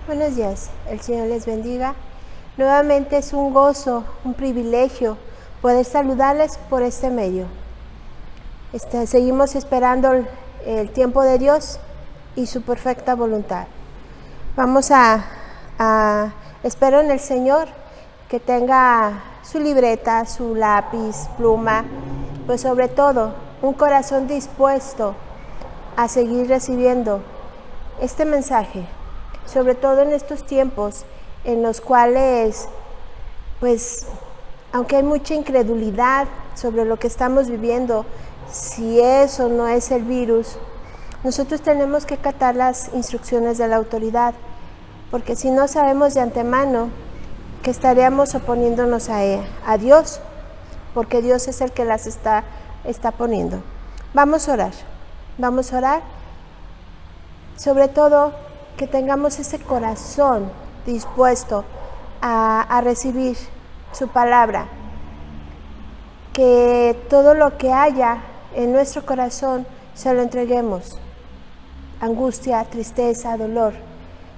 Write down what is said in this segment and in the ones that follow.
Buenos días, el Señor les bendiga. Nuevamente es un gozo, un privilegio poder saludarles por este medio. Seguimos esperando el tiempo de Dios y su perfecta voluntad. Vamos espero en el Señor que tenga su libreta, su lápiz, pluma, pues sobre todo un corazón dispuesto a seguir recibiendo este mensaje. Sobre todo en estos tiempos en los cuales, pues, aunque hay mucha incredulidad sobre lo que estamos viviendo, si es o no es el virus, nosotros tenemos que acatar las instrucciones de la autoridad, porque si no sabemos de antemano que estaríamos oponiéndonos a Dios, porque Dios es el que las está poniendo. Vamos a orar, sobre todo que tengamos ese corazón dispuesto a recibir su palabra, que todo lo que haya en nuestro corazón se lo entreguemos, angustia, tristeza, dolor,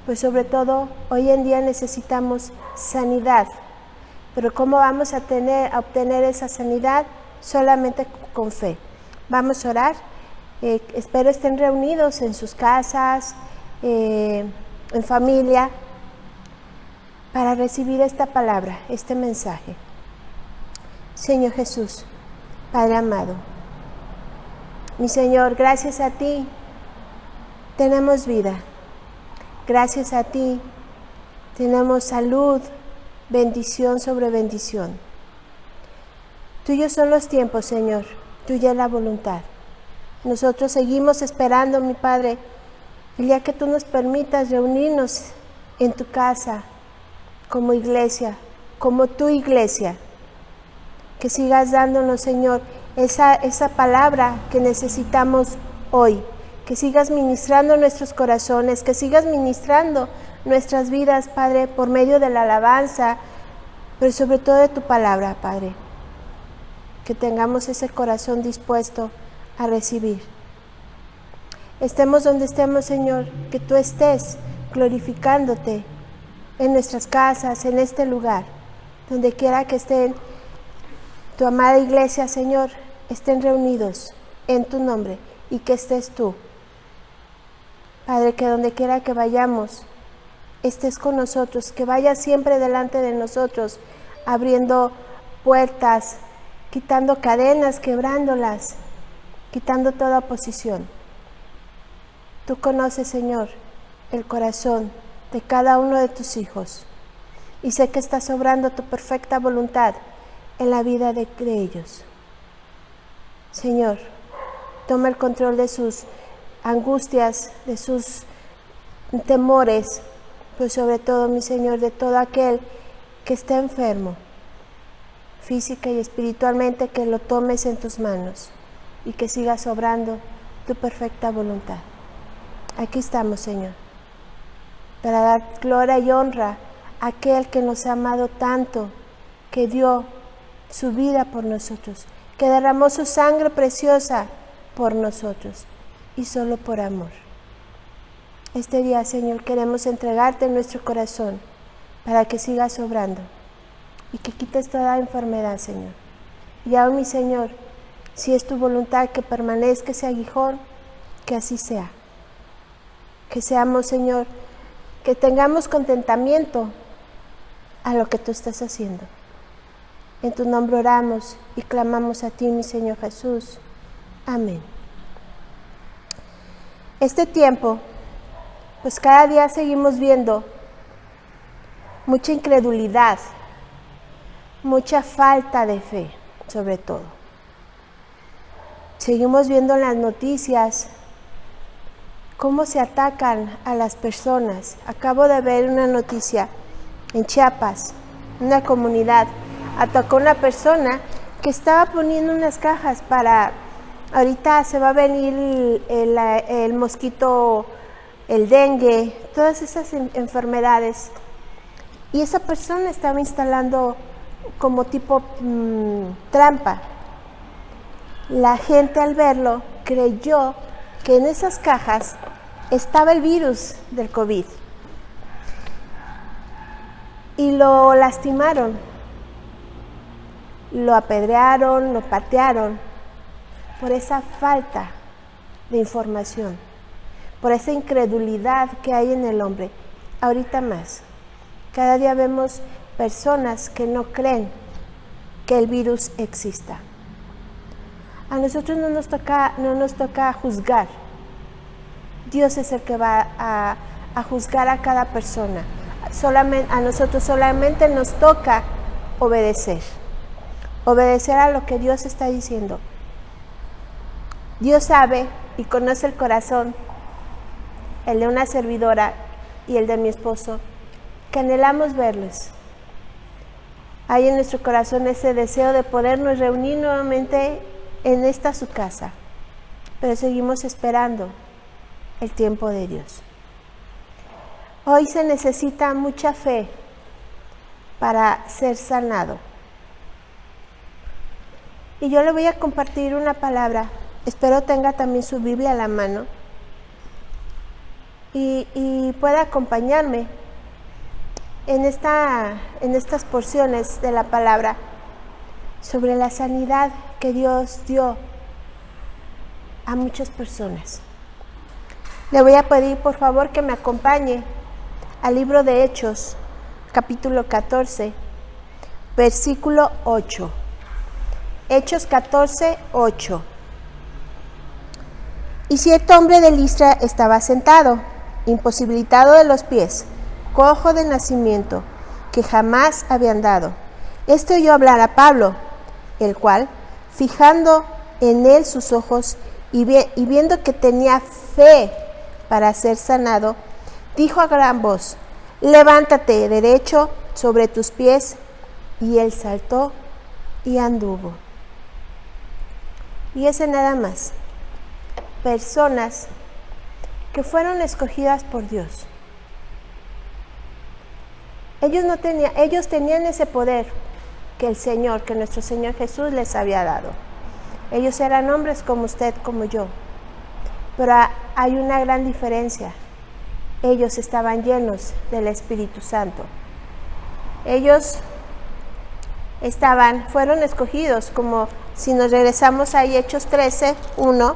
pues sobre todo hoy en día necesitamos sanidad, pero ¿cómo vamos a obtener esa sanidad? Solamente con fe. Vamos a orar, espero estén reunidos en sus casas, en familia, para recibir esta palabra, este mensaje. Señor Jesús, Padre amado, mi Señor, gracias a ti tenemos vida, gracias a ti tenemos salud, bendición sobre bendición. Tuyos son los tiempos, Señor, tuya es la voluntad. Nosotros seguimos esperando, mi Padre, el día que tú nos permitas reunirnos en tu casa como iglesia, como tu iglesia, que sigas dándonos, Señor, esa palabra que necesitamos hoy, que sigas ministrando nuestros corazones, que sigas ministrando nuestras vidas, Padre, por medio de la alabanza, pero sobre todo de tu palabra, Padre, que tengamos ese corazón dispuesto a recibir. Estemos donde estemos, Señor, que tú estés glorificándote en nuestras casas, en este lugar, donde quiera que estén tu amada iglesia, Señor, estén reunidos en tu nombre y que estés tú. Padre, que donde quiera que vayamos, estés con nosotros, que vayas siempre delante de nosotros, abriendo puertas, quitando cadenas, quebrándolas, quitando toda oposición. Tú conoces, Señor, el corazón de cada uno de tus hijos y sé que estás obrando tu perfecta voluntad en la vida de ellos. Señor, toma el control de sus angustias, de sus temores, pues sobre todo, mi Señor, de todo aquel que está enfermo, física y espiritualmente, que lo tomes en tus manos y que sigas obrando tu perfecta voluntad. Aquí estamos, Señor, para dar gloria y honra a aquel que nos ha amado tanto, que dio su vida por nosotros, que derramó su sangre preciosa por nosotros y solo por amor. Este día, Señor, queremos entregarte nuestro corazón para que sigas obrando y que quites toda enfermedad, Señor. Y aún, mi Señor, si es tu voluntad que permanezca ese aguijón, que así sea. Que seamos, Señor, que tengamos contentamiento a lo que tú estás haciendo. En tu nombre oramos y clamamos a ti, mi Señor Jesús. Amén. Este tiempo, pues cada día seguimos viendo mucha incredulidad, mucha falta de fe, sobre todo. Seguimos viendo en las noticias cómo se atacan a las personas. Acabo de ver una noticia en Chiapas, una comunidad atacó a una persona que estaba poniendo unas cajas para, ahorita se va a venir el mosquito, el dengue, todas esas enfermedades, y esa persona estaba instalando como tipo trampa. La gente al verlo creyó que en esas cajas estaba el virus del COVID y lo lastimaron, lo apedrearon, lo patearon por esa falta de información, por esa incredulidad que hay en el hombre. Ahorita más, cada día vemos personas que no creen que el virus exista. A nosotros no nos toca juzgar. Dios es el que va a juzgar a cada persona. A nosotros solamente nos toca obedecer a lo que Dios está diciendo. Dios sabe y conoce el corazón, el de una servidora y el de mi esposo, que anhelamos verlos. Hay en nuestro corazón ese deseo de podernos reunir nuevamente en esta su casa, pero seguimos esperando el tiempo de Dios. Hoy se necesita mucha fe para ser sanado. Y yo le voy a compartir una palabra, espero tenga también su Biblia a la mano y pueda acompañarme en estas porciones de la palabra sobre la sanidad que Dios dio a muchas personas. Le voy a pedir por favor que me acompañe al libro de Hechos, capítulo 14, versículo 8. Hechos 14, 8. Y cierto hombre de Listra estaba sentado, imposibilitado de los pies, cojo de nacimiento, que jamás había andado. Esto oyó hablar a Pablo, el cual, fijando en él sus ojos y viendo que tenía fe para ser sanado, dijo a gran voz: levántate derecho sobre tus pies. Y él saltó y anduvo. Y ese nada más. Personas que fueron escogidas por Dios. Ellos tenían ese poder que nuestro Señor Jesús les había dado. Ellos eran hombres como usted, como yo. Pero hay una gran diferencia. Ellos estaban llenos del Espíritu Santo. Ellos fueron escogidos, como si nos regresamos a Hechos 13, 1,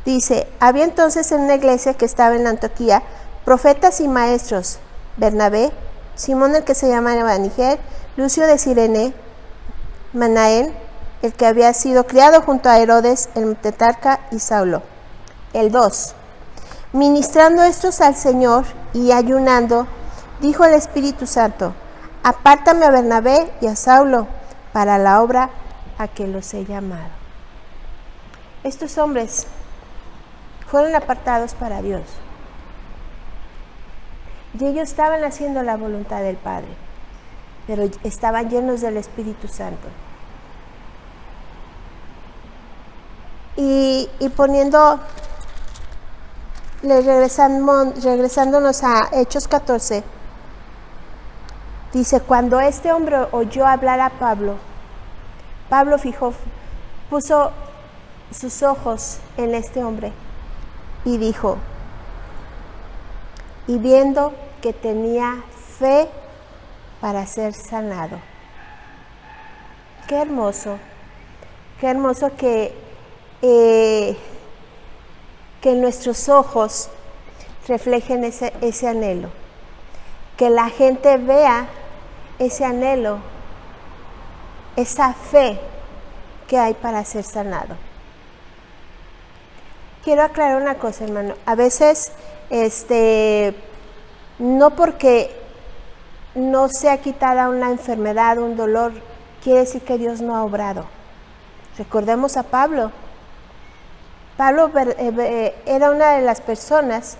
dice: había entonces en una iglesia que estaba en Antioquía profetas y maestros: Bernabé, Simón el que se llamaba Níger, Lucio de Cirene, Manaén, el que había sido criado junto a Herodes el tetrarca, y Saulo. El 2. Ministrando estos al Señor y ayunando, dijo el Espíritu Santo: apártame a Bernabé y a Saulo para la obra a que los he llamado. Estos hombres fueron apartados para Dios. Y ellos estaban haciendo la voluntad del Padre, pero estaban llenos del Espíritu Santo. Y regresándonos a Hechos 14, dice: cuando este hombre oyó hablar a Pablo puso sus ojos en este hombre y dijo, y viendo que tenía fe para ser sanado. Qué hermoso que nuestros ojos reflejen ese anhelo, que la gente vea ese anhelo, esa fe que hay para ser sanado. Quiero aclarar una cosa, hermano. A veces, no porque no sea quitada una enfermedad, un dolor, quiere decir que Dios no ha obrado. Recordemos a Pablo. Pablo era una de las personas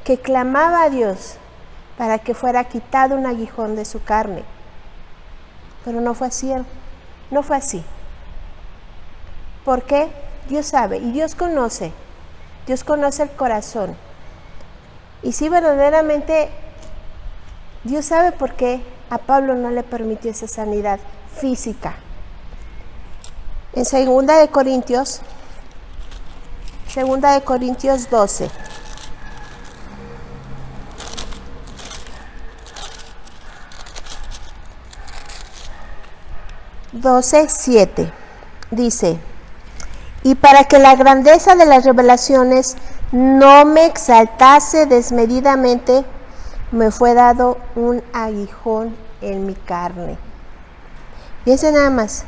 que clamaba a Dios para que fuera quitado un aguijón de su carne. Pero no fue así. No fue así. ¿Por qué? Dios sabe y Dios conoce. Dios conoce el corazón. Y sí, verdaderamente, Dios sabe por qué a Pablo no le permitió esa sanidad física. En 2 de Corintios 12. 12:7 dice: y para que la grandeza de las revelaciones no me exaltase desmedidamente, me fue dado un aguijón en mi carne. Fíjense nada más,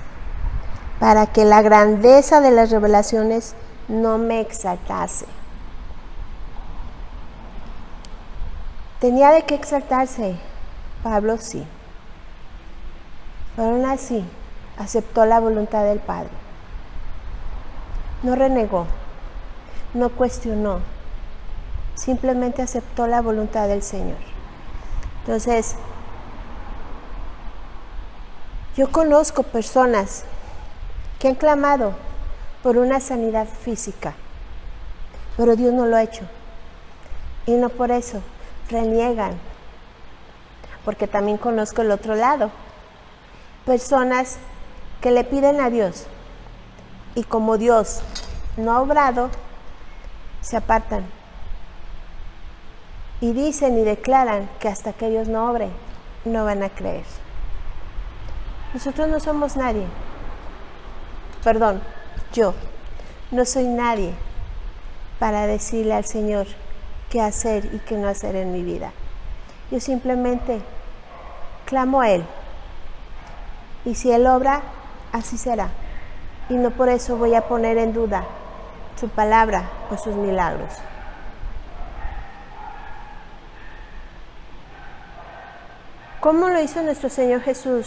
para que la grandeza de las revelaciones no me exaltase. ¿Tenía de qué exaltarse? Pablo sí. Pero aún así, aceptó la voluntad del Padre. No renegó, no cuestionó, simplemente aceptó la voluntad del Señor. Entonces, yo conozco personas que han clamado por una sanidad física, pero Dios no lo ha hecho. Y no por eso reniegan, porque también conozco el otro lado. Personas que le piden a Dios y como Dios no ha obrado, se apartan y dicen y declaran que hasta que Dios no obre, no van a creer. Nosotros no somos nadie. Perdón, yo no soy nadie para decirle al Señor qué hacer y qué no hacer en mi vida. Yo simplemente clamo a Él. Y si Él obra, así será. Y no por eso voy a poner en duda su palabra o sus milagros. ¿Cómo lo hizo nuestro Señor Jesús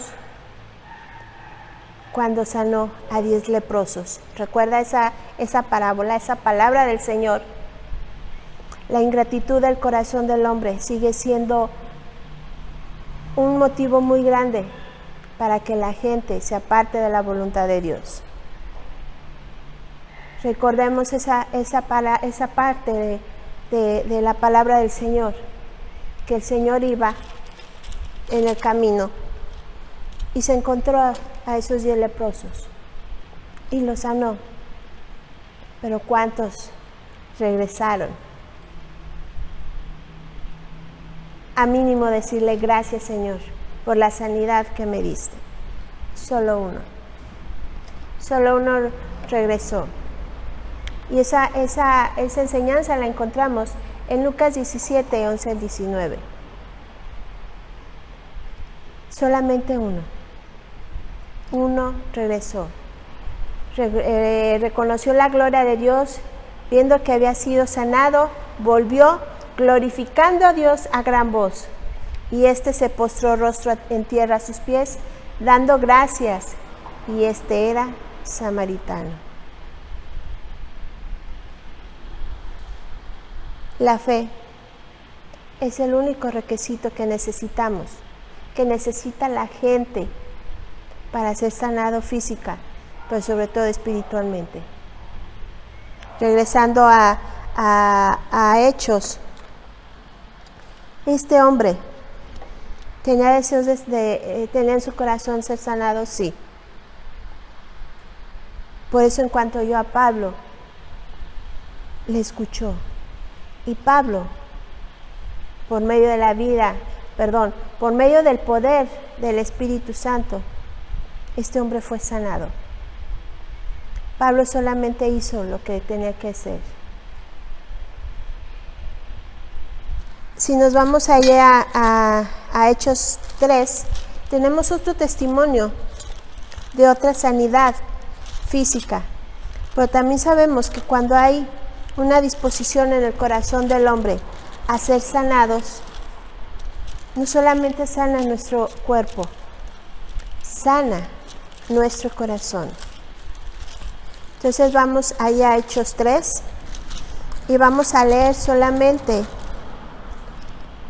cuando sanó a 10 leprosos? Recuerda esa parábola, esa palabra del Señor. La ingratitud del corazón del hombre sigue siendo un motivo muy grande para que la gente se aparte de la voluntad de Dios. Recordemos esa parte de la palabra del Señor, que el Señor iba en el camino y se encontró a esos 10 leprosos y los sanó. Pero ¿cuántos regresaron? A mínimo decirle gracias, Señor, por la sanidad que me diste. Solo uno regresó. Y esa enseñanza la encontramos en Lucas 17, 11 al 19. Solamente uno regresó. Reconoció la gloria de Dios, viendo que había sido sanado, volvió glorificando a Dios a gran voz. Y se postró rostro en tierra a sus pies, dando gracias. Y era samaritano. La fe es el único requisito que necesitamos, que necesita la gente para ser sanado física, pero sobre todo espiritualmente. Regresando a Hechos, este hombre tenía deseos tenía en su corazón ser sanado, sí. Por eso en cuanto oyó a Pablo, le escuchó. Y Pablo, por medio del poder del Espíritu Santo, este hombre fue sanado. Pablo solamente hizo lo que tenía que hacer. Si nos vamos allá a Hechos 3, tenemos otro testimonio de otra sanidad física. Pero también sabemos que cuando hay una disposición en el corazón del hombre a ser sanados, no solamente sana nuestro cuerpo, sana nuestro corazón. Entonces vamos allá a Hechos 3 y vamos a leer solamente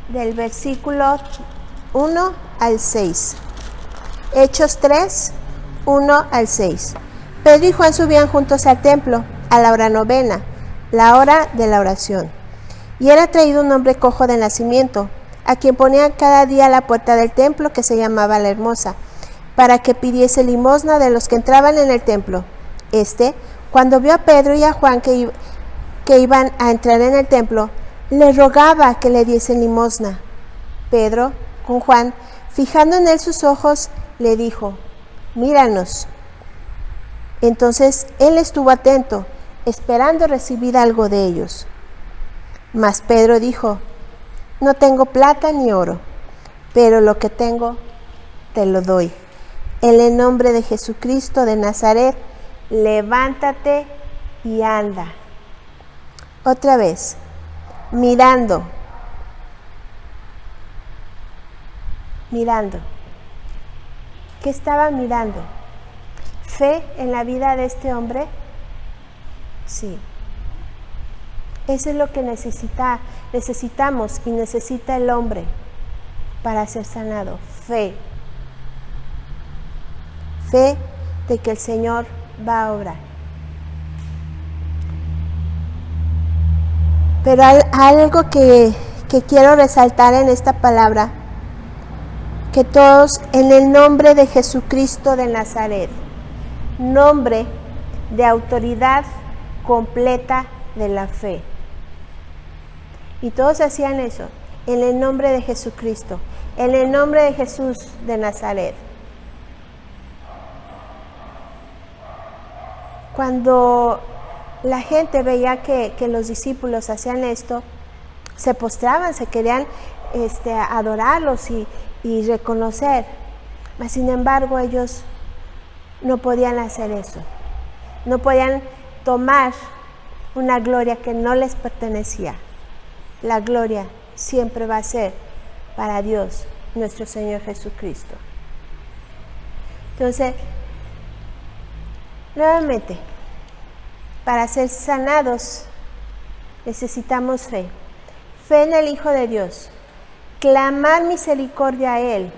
del versículo 1 al 6. Hechos 3, 1 al 6. Pedro y Juan subían juntos al templo a la hora novena, la hora de la oración. Y era traído un hombre cojo de nacimiento, a quien ponían cada día a la puerta del templo, que se llamaba La Hermosa, para que pidiese limosna de los que entraban en el templo. Cuando vio a Pedro y a Juan que iban a entrar en el templo, le rogaba que le diesen limosna. Pedro, con Juan, fijando en él sus ojos, le dijo: míranos. Entonces él estuvo atento, esperando recibir algo de ellos. Mas Pedro dijo: no tengo plata ni oro, pero lo que tengo te lo doy. En el nombre de Jesucristo de Nazaret, levántate y anda. Otra vez, mirando. ¿Qué estaba mirando? ¿Fe en la vida de este hombre? Sí. Eso es lo que necesitamos y necesita el hombre para ser sanado. Fe. Fe de que el Señor va a obrar. Pero algo que quiero resaltar en esta palabra, que todos en el nombre de Jesucristo de Nazaret, nombre de autoridad completa de la fe. Y todos hacían eso, en el nombre de Jesucristo, en el nombre de Jesús de Nazaret. Cuando la gente veía que los discípulos hacían esto, se postraban, se querían adorarlos y reconocer. Mas sin embargo ellos no podían hacer eso. No podían tomar una gloria que no les pertenecía. La gloria siempre va a ser para Dios, nuestro Señor Jesucristo. Entonces, nuevamente, para ser sanados necesitamos fe. Fe en el Hijo de Dios. Clamar misericordia a Él.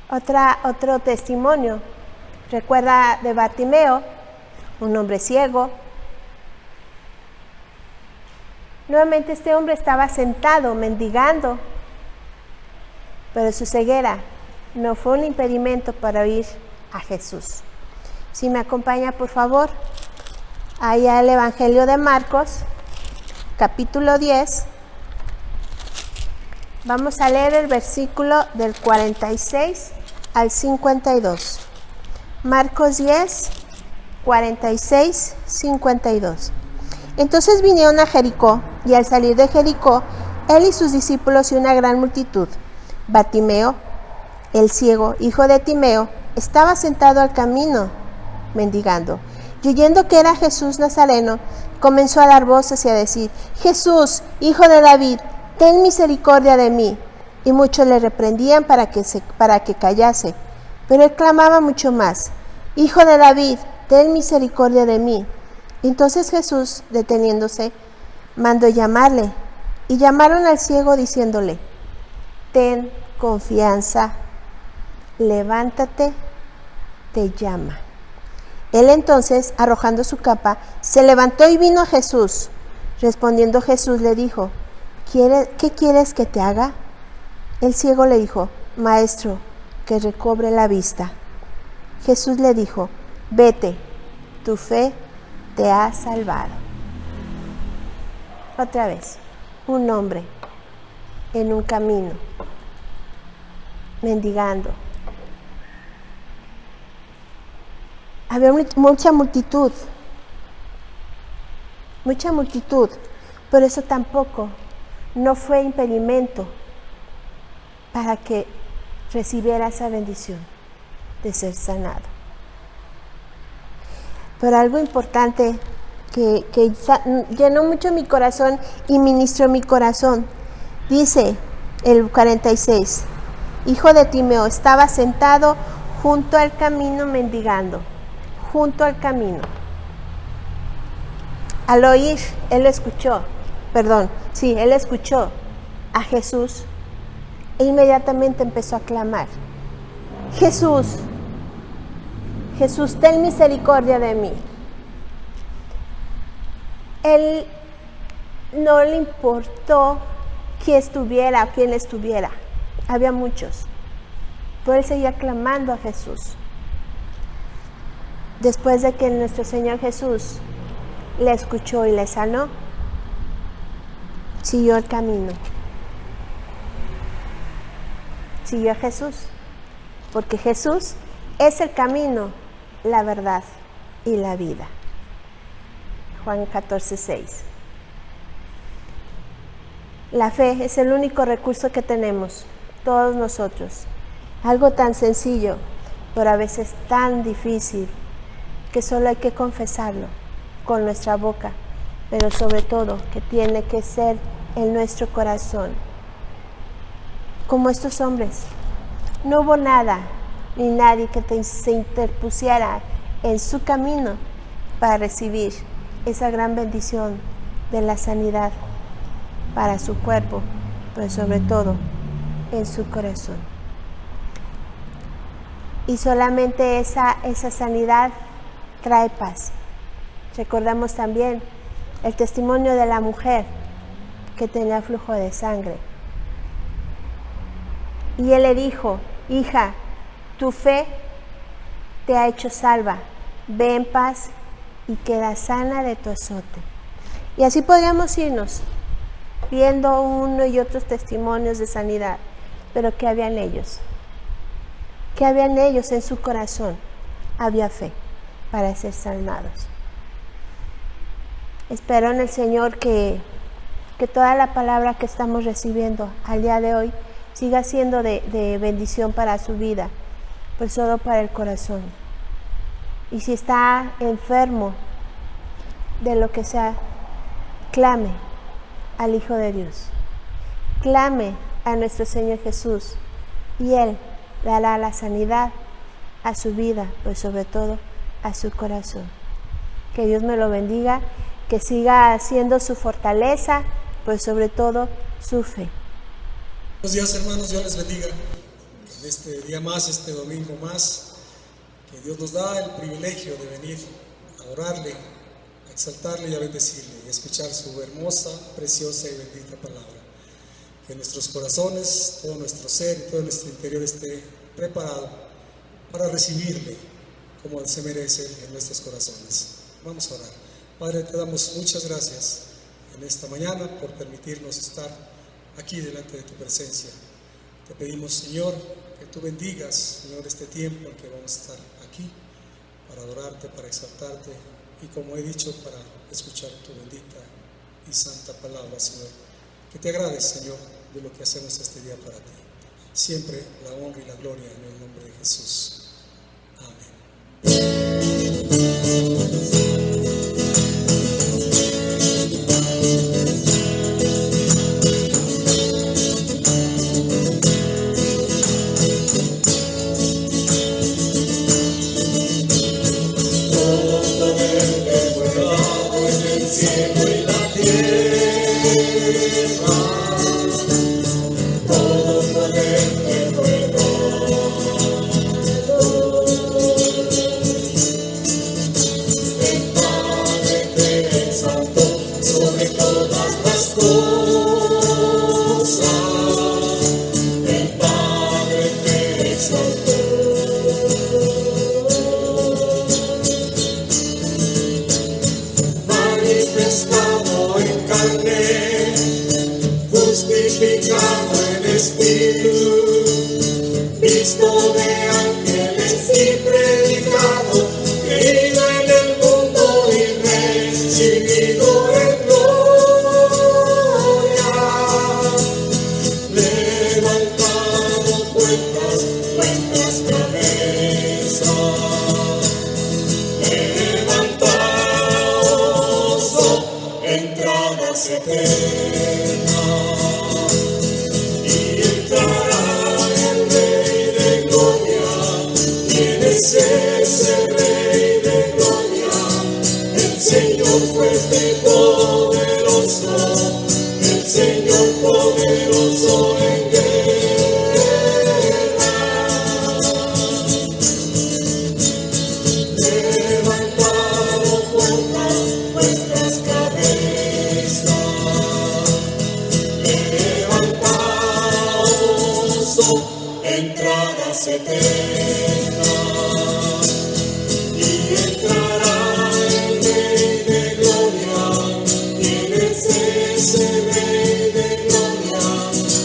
Otro testimonio. Recuerda de Bartimeo, un hombre ciego. Nuevamente este hombre estaba sentado, mendigando, pero su ceguera no fue un impedimento para oír a Jesús. Si me acompaña, por favor, ahí al Evangelio de Marcos, capítulo 10. Vamos a leer el versículo del 46 al 52. Marcos 10, 46, 52. Entonces vinieron a Jericó, y al salir de Jericó, él y sus discípulos y una gran multitud. Bartimeo, el ciego, hijo de Timeo, estaba sentado al camino, mendigando. Y oyendo que era Jesús Nazareno, comenzó a dar voces y a decir: Jesús, hijo de David, ten misericordia de mí. Y muchos le reprendían para que callase. Pero él clamaba mucho más: Hijo de David, ten misericordia de mí. Entonces Jesús, deteniéndose, mandó llamarle. Y llamaron al ciego diciéndole: ten confianza, levántate, te llama. Él entonces, arrojando su capa, se levantó y vino a Jesús. Respondiendo Jesús le dijo: ¿qué quieres que te haga? El ciego le dijo: Maestro, que recobre la vista. Jesús le dijo: vete, tu fe te ha salvado. Otra vez, un hombre en un camino, mendigando. Había mucha multitud, pero eso tampoco no fue impedimento para que recibiera esa bendición de ser sanado. Pero algo importante que llenó mucho mi corazón y ministró mi corazón, dice el 46, hijo de Timeo, estaba sentado junto al camino mendigando, junto al camino. Al oír, él escuchó a Jesús e inmediatamente empezó a clamar: Jesús, Jesús, ten misericordia de mí. Él no le importó quién estuviera, había muchos, pero él seguía clamando a Jesús. Después de que nuestro Señor Jesús le escuchó y le sanó, siguió el camino, siguió a Jesús. porque Jesús es el camino, la verdad y la vida. Juan 14:6. La fe es el único recurso que tenemos, todos nosotros. Algo tan sencillo, pero a veces tan difícil, que solo hay que confesarlo con nuestra boca, pero sobre todo que tiene que ser en nuestro corazón. Como estos hombres, no hubo nada ni nadie que se interpusiera en su camino para recibir esa gran bendición de la sanidad para su cuerpo, pero sobre todo en su corazón. Y solamente esa sanidad trae paz. Recordamos también el testimonio de la mujer que tenía flujo de sangre. Y él le dijo: hija, tu fe te ha hecho salva, ve en paz y queda sana de tu azote. Y así podríamos irnos viendo uno y otros testimonios de sanidad, pero ¿qué había en ellos? ¿Qué había en ellos? En su corazón había fe para ser sanados. Espero en el Señor que toda la palabra que estamos recibiendo al día de hoy siga siendo de bendición para su vida, pero solo para el corazón. Y si está enfermo de lo que sea, clame al Hijo de Dios, clame a nuestro Señor Jesús, y Él dará la sanidad a su vida, pues sobre todo a su corazón. Que Dios me lo bendiga, que siga siendo su fortaleza, pues sobre todo su fe. Buenos días, hermanos, Dios les bendiga. En este día más, este domingo más, que Dios nos da el privilegio de venir a adorarle, a exaltarle y a bendecirle y a escuchar su hermosa, preciosa y bendita palabra. Que nuestros corazones, todo nuestro ser y todo nuestro interior esté preparado para recibirle como se merece en nuestros corazones. Vamos a orar. Padre, te damos muchas gracias en esta mañana por permitirnos estar aquí delante de tu presencia. Te pedimos, Señor, que tú bendigas, Señor, este tiempo en que vamos a estar aquí para adorarte, para exaltarte y, como he dicho, para escuchar tu bendita y santa palabra, Señor. Que te agrades, Señor, de lo que hacemos este día para ti. Siempre la honra y la gloria en el nombre de Jesús. Amén.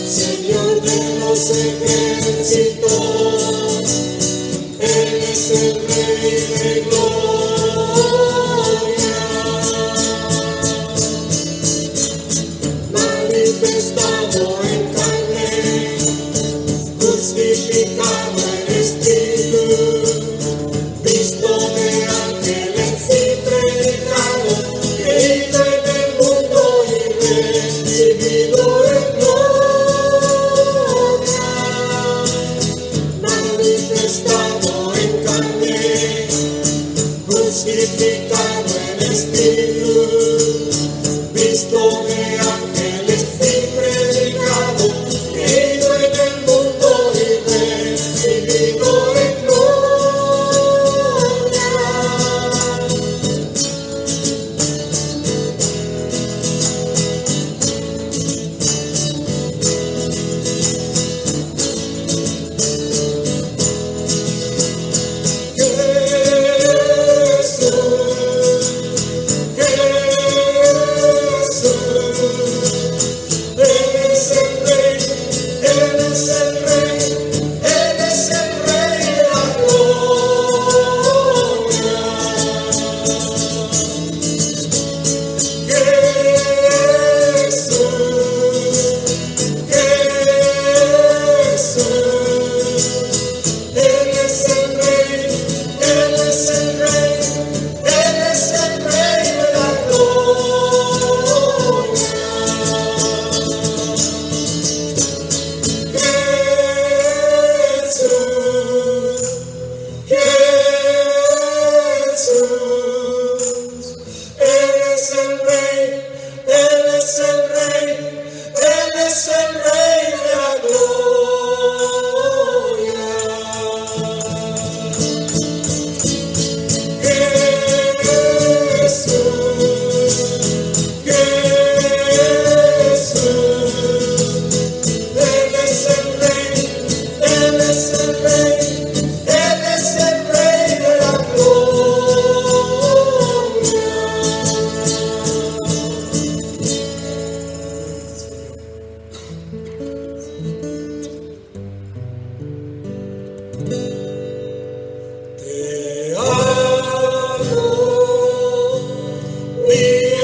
Señor visto de ángeles y predicado, creído en el mundo y recibido en gloria. Te amo, mi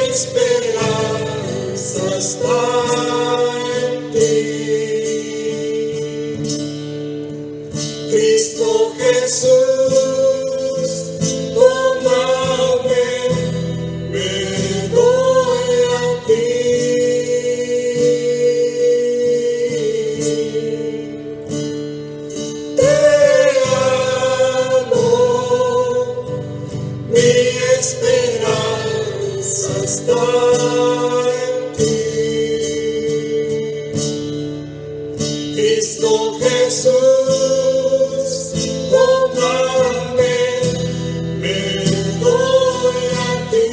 esperanza está en ti. Cristo Jesús, tómame, me doy a ti. Te amo, mi esperanza está en ti. Cristo Jesús, tómame, me doy a ti.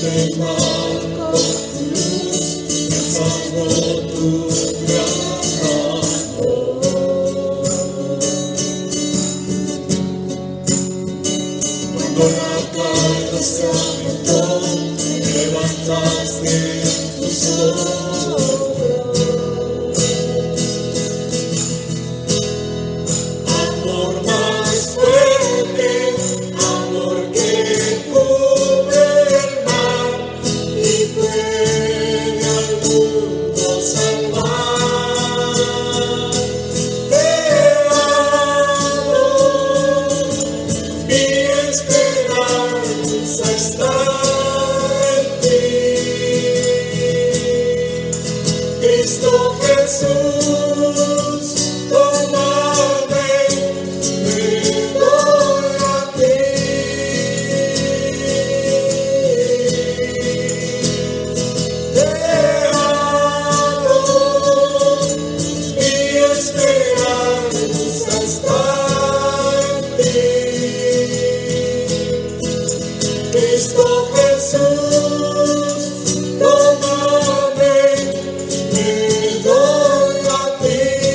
Te marco tu luz, pensando tu gran amor. Cuando la carga se agotó, me levantaste tus ojos. Amor más fuerte, amor que cubre el mar y puede al mundo salvar. Te amo, mi esperanza está en ti. Cristo Jesús, tómame, me doy a ti. Te amo, mi esperanza está en ti. Cristo Jesús, tómame, me doy a ti.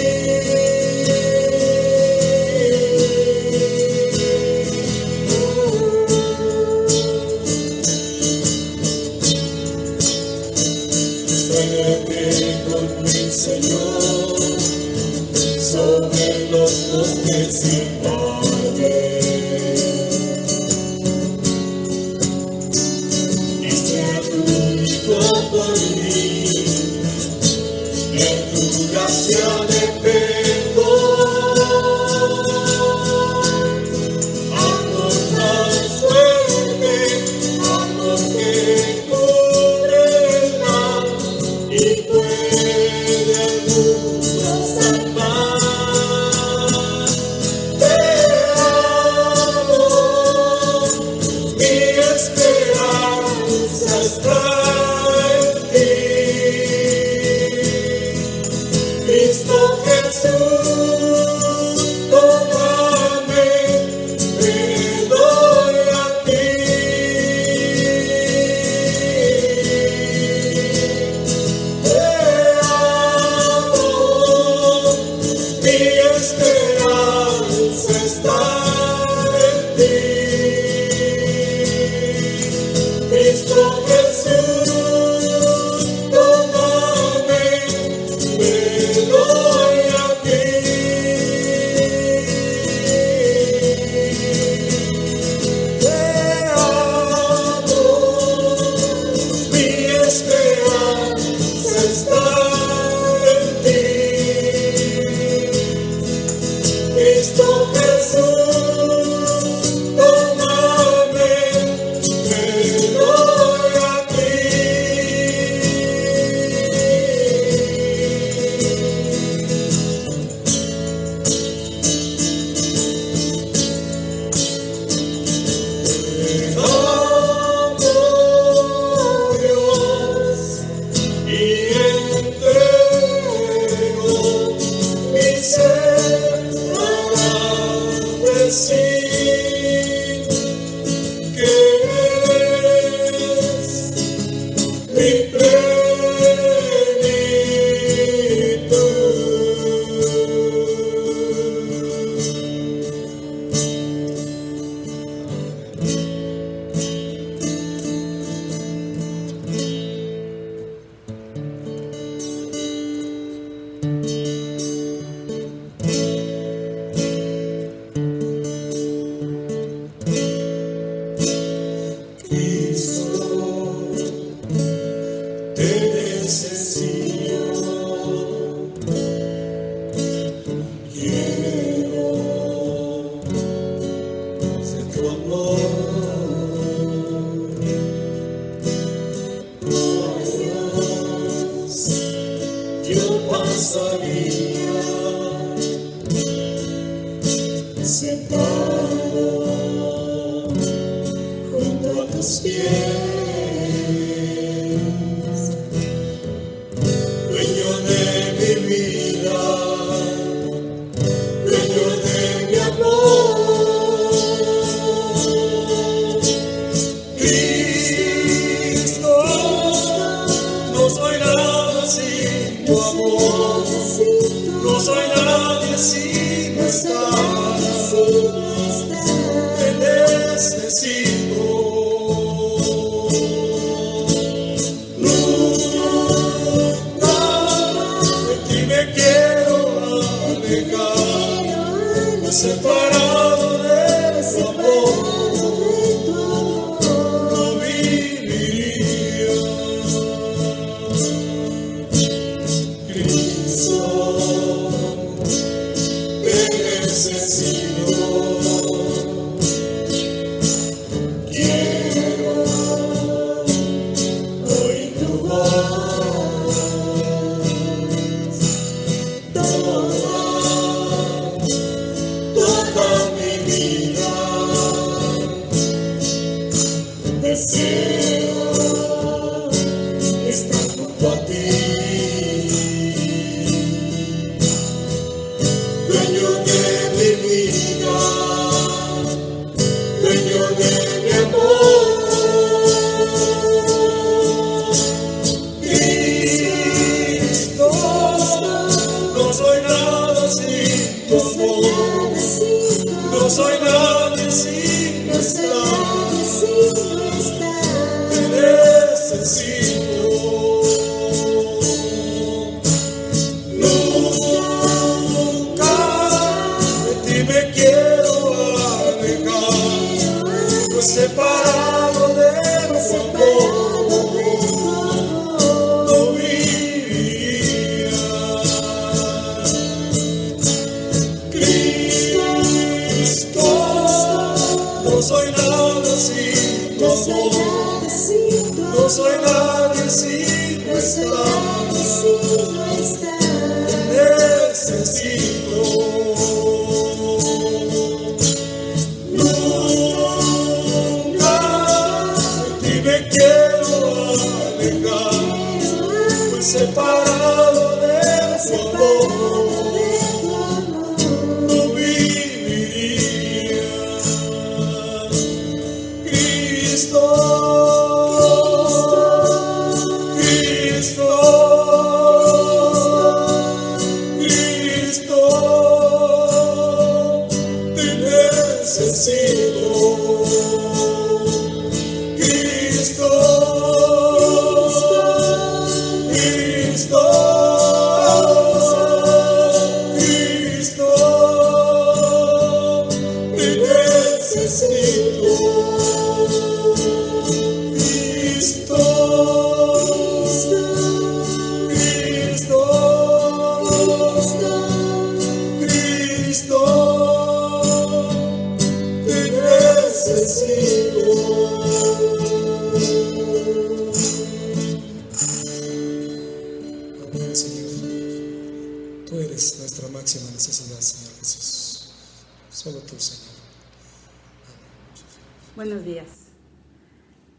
Buenos días.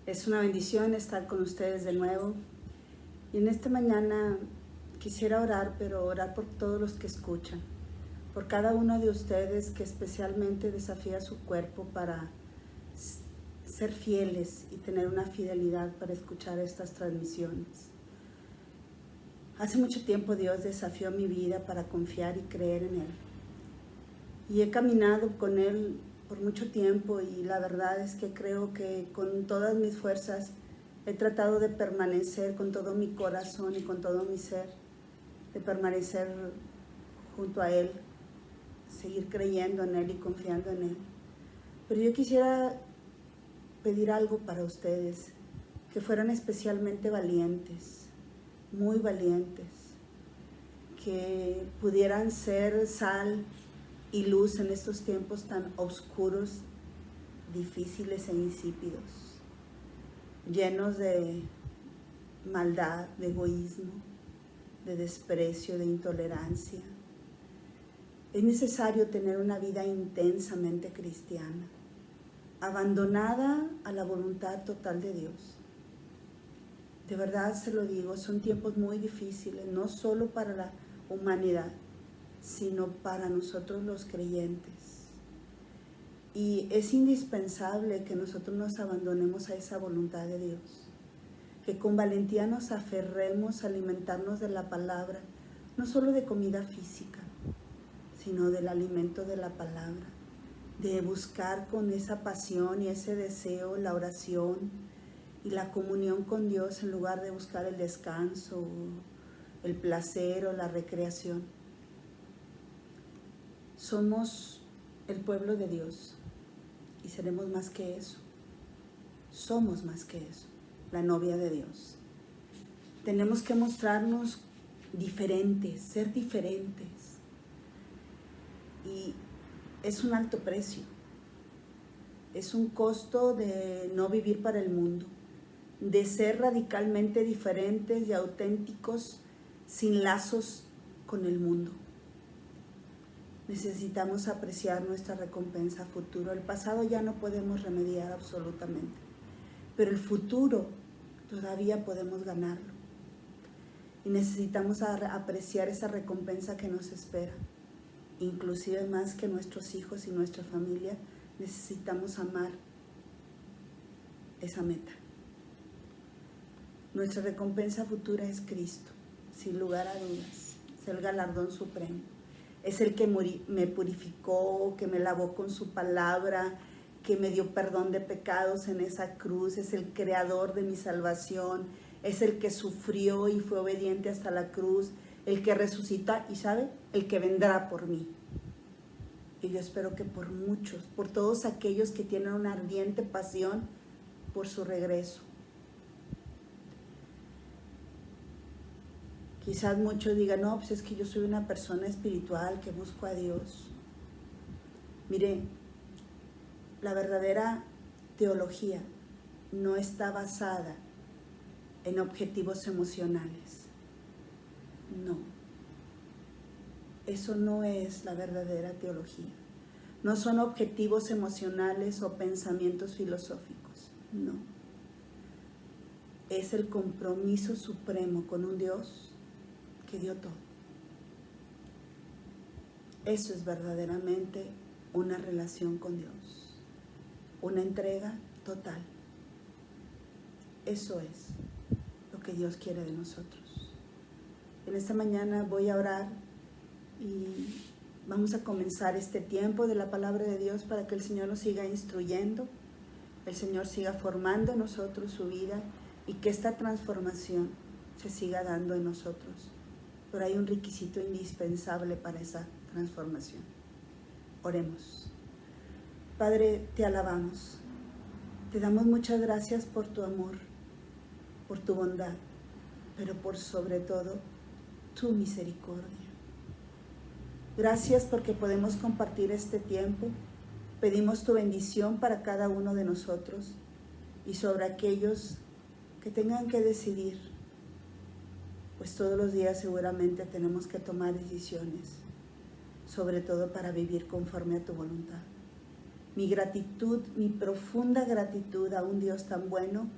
Es una bendición estar con ustedes de nuevo Y en esta mañana quisiera orar, pero orar por todos los que escuchan, por cada uno de ustedes que especialmente desafía su cuerpo para ser fieles y tener una fidelidad para escuchar estas transmisiones. Hace mucho tiempo Dios desafió mi vida para confiar y creer en Él. Y he caminado con Él por mucho tiempo y la verdad es que creo que con todas mis fuerzas he tratado de permanecer con todo mi corazón y con todo mi ser, de permanecer junto a Él, seguir creyendo en Él y confiando en Él. Pero yo quisiera pedir algo para ustedes, que fueran especialmente valientes, muy valientes, que pudieran ser sal y luz en estos tiempos tan oscuros, difíciles e insípidos, llenos de maldad, de egoísmo, de desprecio, de intolerancia. Es necesario tener una vida intensamente cristiana, abandonada a la voluntad total de Dios. De verdad se lo digo, son tiempos muy difíciles, no solo para la humanidad, sino para nosotros los creyentes. Y es indispensable que nosotros nos abandonemos a esa voluntad de Dios, que con valentía nos aferremos a alimentarnos de la palabra, no solo de comida física, sino del alimento de la palabra, de buscar con esa pasión y ese deseo la oración y la comunión con Dios en lugar de buscar el descanso, el placer o la recreación. Somos el pueblo de Dios y seremos más que eso. Somos más que eso, la novia de Dios. Tenemos que mostrarnos diferentes, ser diferentes. Y es un alto precio. Es un costo de no vivir para el mundo, de ser radicalmente diferentes y auténticos sin lazos con el mundo. Necesitamos apreciar nuestra recompensa futuro. El pasado ya no podemos remediar absolutamente, pero el futuro todavía podemos ganarlo. Y necesitamos apreciar esa recompensa que nos espera. Inclusive más que nuestros hijos y nuestra familia, necesitamos amar esa meta. Nuestra recompensa futura es Cristo, sin lugar a dudas. Es el galardón supremo. Es el que me purificó, que me lavó con su palabra, que me dio perdón de pecados en esa cruz. Es el creador de mi salvación. Es el que sufrió y fue obediente hasta la cruz. El que resucita y, ¿sabe? El que vendrá por mí. Y yo espero que por muchos, por todos aquellos que tienen una ardiente pasión por su regreso. Quizás muchos digan, no, pues es que yo soy una persona espiritual que busco a Dios. Mire, la verdadera teología no está basada en objetivos emocionales. No. Eso no es la verdadera teología. No son objetivos emocionales o pensamientos filosóficos. No. Es el compromiso supremo con un Dios que dio todo. Eso es verdaderamente una relación con Dios, una entrega total. Eso es lo que Dios quiere de nosotros. En esta mañana voy a orar y vamos a comenzar este tiempo de la palabra de Dios para que el Señor nos siga instruyendo, el Señor siga formando en nosotros su vida y que esta transformación se siga dando en nosotros. Pero hay un requisito indispensable para esa transformación. Oremos. Padre, te alabamos. Te damos muchas gracias por tu amor, por tu bondad, pero por sobre todo, tu misericordia. Gracias porque podemos compartir este tiempo. Pedimos tu bendición para cada uno de nosotros y sobre aquellos que tengan que decidir, pues todos los días seguramente tenemos que tomar decisiones, sobre todo para vivir conforme a tu voluntad. Mi gratitud, mi profunda gratitud a un Dios tan bueno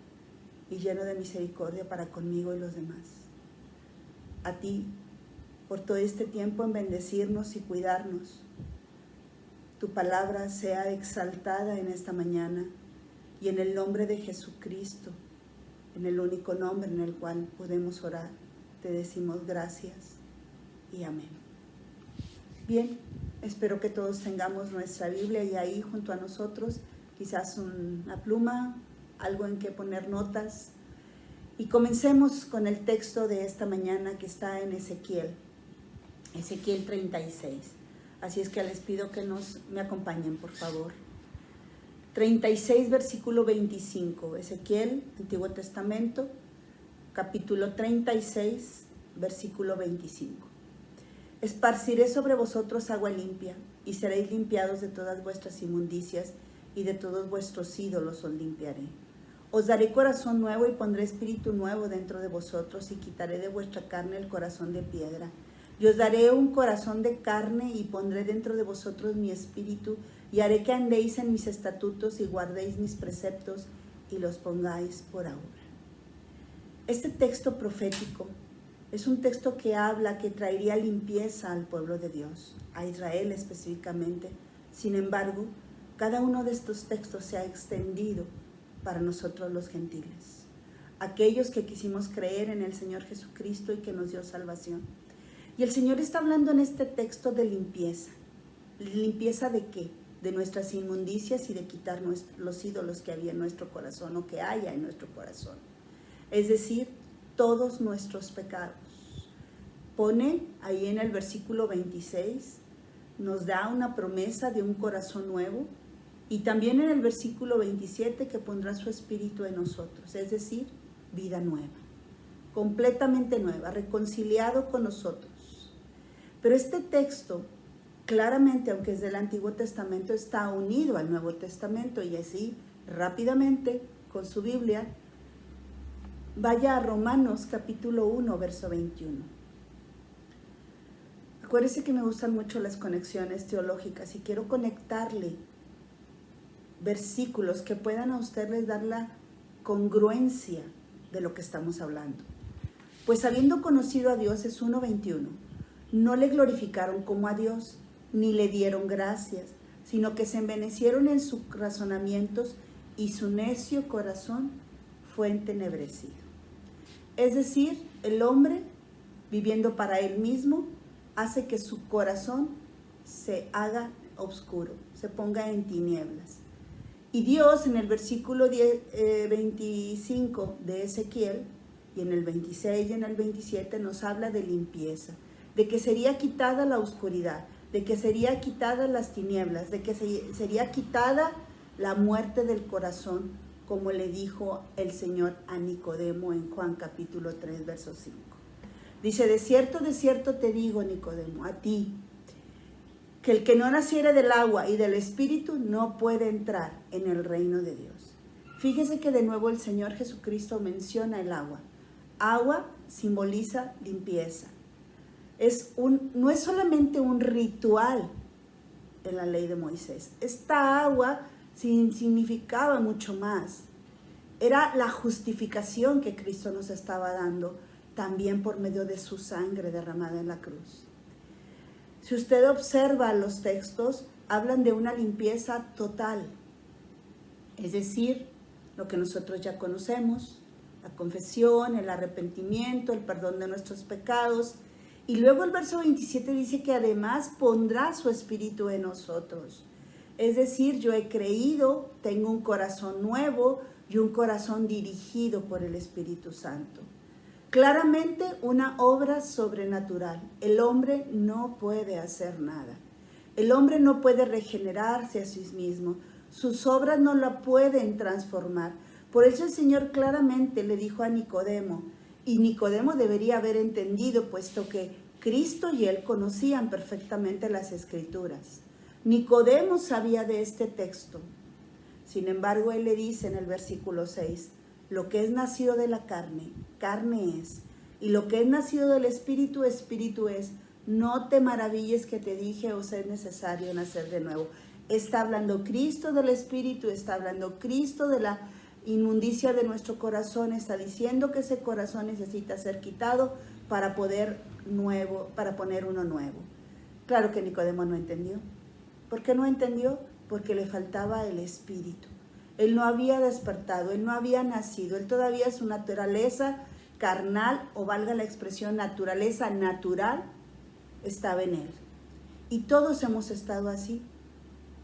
y lleno de misericordia para conmigo y los demás. a ti por todo este tiempo en bendecirnos y cuidarnos. Tu palabra sea exaltada en esta mañana y en el nombre de Jesucristo, en el único nombre en el cual podemos orar, te decimos gracias y amén. Bien, espero que todos tengamos nuestra Biblia y ahí junto a nosotros, quizás una pluma, algo en que poner notas. Y comencemos con el texto de esta mañana que está en Ezequiel 36. Así es que les pido que me acompañen, por favor. 36, versículo 25. Ezequiel, Antiguo Testamento, capítulo 36, versículo 25. Esparciré sobre vosotros agua limpia, y seréis limpiados de todas vuestras inmundicias, y de todos vuestros ídolos os limpiaré. Os daré corazón nuevo y pondré espíritu nuevo dentro de vosotros, y quitaré de vuestra carne el corazón de piedra. Y os daré un corazón de carne y pondré dentro de vosotros mi espíritu, y haré que andéis en mis estatutos y guardéis mis preceptos y los pongáis por obra. Este texto profético es un texto que habla que traería limpieza al pueblo de Dios, a Israel específicamente. Sin embargo, cada uno de estos textos se ha extendido para nosotros los gentiles, aquellos que quisimos creer en el Señor Jesucristo y que nos dio salvación. Y el Señor está hablando en este texto de limpieza. ¿Limpieza de qué? De nuestras inmundicias y de quitar los ídolos que había en nuestro corazón o que haya en nuestro corazón. Es decir, todos nuestros pecados. Pone ahí en el versículo 26, nos da una promesa de un corazón nuevo, y también en el versículo 27 que pondrá su espíritu en nosotros, es decir, vida nueva, completamente nueva, reconciliado con nosotros. Pero este texto, claramente, aunque es del Antiguo Testamento, está unido al Nuevo Testamento, y así, rápidamente, con su Biblia, vaya a Romanos capítulo 1, verso 21. Acuérdense que me gustan mucho las conexiones teológicas y quiero conectarle versículos que puedan a ustedes dar la congruencia de lo que estamos hablando. Pues habiendo conocido a Dios, es 1:21, no le glorificaron como a Dios, ni le dieron gracias, sino que se envanecieron en sus razonamientos y su necio corazón fue entenebrecido. Es decir, el hombre, viviendo para él mismo, hace que su corazón se haga oscuro, se ponga en tinieblas. Y Dios en el versículo 25 de Ezequiel, y en el 26 y en el 27 nos habla de limpieza, de que sería quitada la oscuridad, de que sería quitada las tinieblas, de que sería quitada la muerte del corazón, como le dijo el Señor a Nicodemo en Juan capítulo 3, verso 5. Dice, de cierto te digo, Nicodemo, a ti, que el que no naciere del agua y del Espíritu no puede entrar en el reino de Dios. Fíjese que de nuevo el Señor Jesucristo menciona el agua. Agua simboliza limpieza. No es solamente un ritual en la ley de Moisés. Esta agua significaba mucho más. Era la justificación que Cristo nos estaba dando también por medio de su sangre derramada en la cruz. Si usted observa los textos, hablan de una limpieza total. Es decir, lo que nosotros ya conocemos, la confesión, el arrepentimiento, el perdón de nuestros pecados. Y luego el verso 27 dice que además pondrá su espíritu en nosotros. Es decir, yo he creído, tengo un corazón nuevo y un corazón dirigido por el Espíritu Santo. Claramente una obra sobrenatural. El hombre no puede hacer nada. El hombre no puede regenerarse a sí mismo. Sus obras no la pueden transformar. Por eso el Señor claramente le dijo a Nicodemo, y Nicodemo debería haber entendido, puesto que Cristo y él conocían perfectamente las Escrituras. Nicodemo sabía de este texto. Sin embargo, él le dice en el versículo 6, lo que es nacido de la carne, carne es, y lo que es nacido del Espíritu, Espíritu es. No te maravilles que te dije, os es necesario nacer de nuevo. Está hablando Cristo del Espíritu, está hablando Cristo de la inmundicia de nuestro corazón, está diciendo que ese corazón necesita ser quitado para poner uno nuevo. Claro que Nicodemo no entendió. ¿Por qué no entendió? Porque le faltaba el Espíritu. Él no había despertado, él no había nacido, él todavía su naturaleza carnal, o valga la expresión, naturaleza natural, estaba en él. Y todos hemos estado así.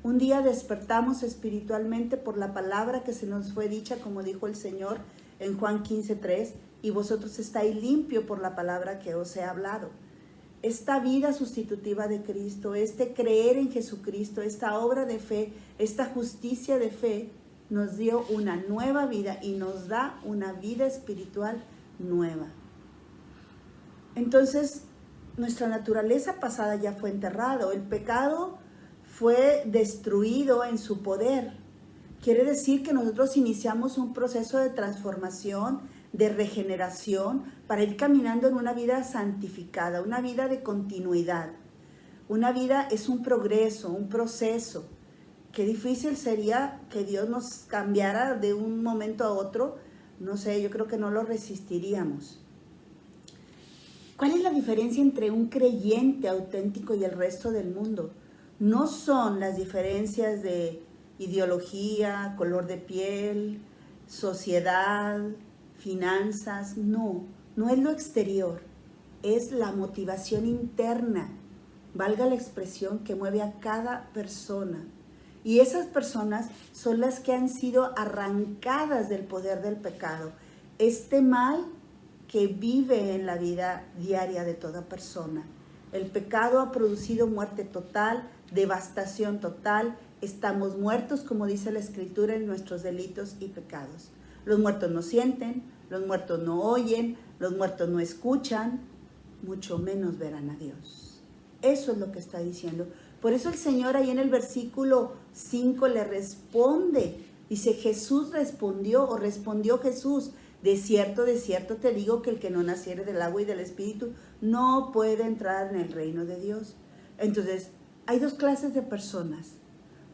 Un día despertamos espiritualmente por la palabra que se nos fue dicha, como dijo el Señor en Juan 15:3, y vosotros estáis limpios por la palabra que os he hablado. Esta vida sustitutiva de Cristo, este creer en Jesucristo, esta obra de fe, esta justicia de fe, nos dio una nueva vida y nos da una vida espiritual nueva. Entonces, nuestra naturaleza pasada ya fue enterrado, el pecado fue destruido en su poder. Quiere decir que nosotros iniciamos un proceso de transformación, de regeneración, para ir caminando en una vida santificada, una vida de continuidad. Una vida es un progreso, un proceso. Qué difícil sería que Dios nos cambiara de un momento a otro. No sé, yo creo que no lo resistiríamos. ¿Cuál es la diferencia entre un creyente auténtico y el resto del mundo? No son las diferencias de ideología, color de piel, sociedad, finanzas, no es lo exterior, es la motivación interna, valga la expresión, que mueve a cada persona. Y esas personas son las que han sido arrancadas del poder del pecado. Este mal que vive en la vida diaria de toda persona. El pecado ha producido muerte total, devastación total. Estamos muertos, como dice la Escritura, en nuestros delitos y pecados. Los muertos no sienten, los muertos no oyen, los muertos no escuchan, mucho menos verán a Dios. Eso es lo que está diciendo. Por eso el Señor ahí en el versículo 5 le responde. Dice, Jesús respondió, o respondió Jesús, de cierto te digo que el que no naciere del agua y del Espíritu no puede entrar en el reino de Dios. Entonces, hay dos clases de personas.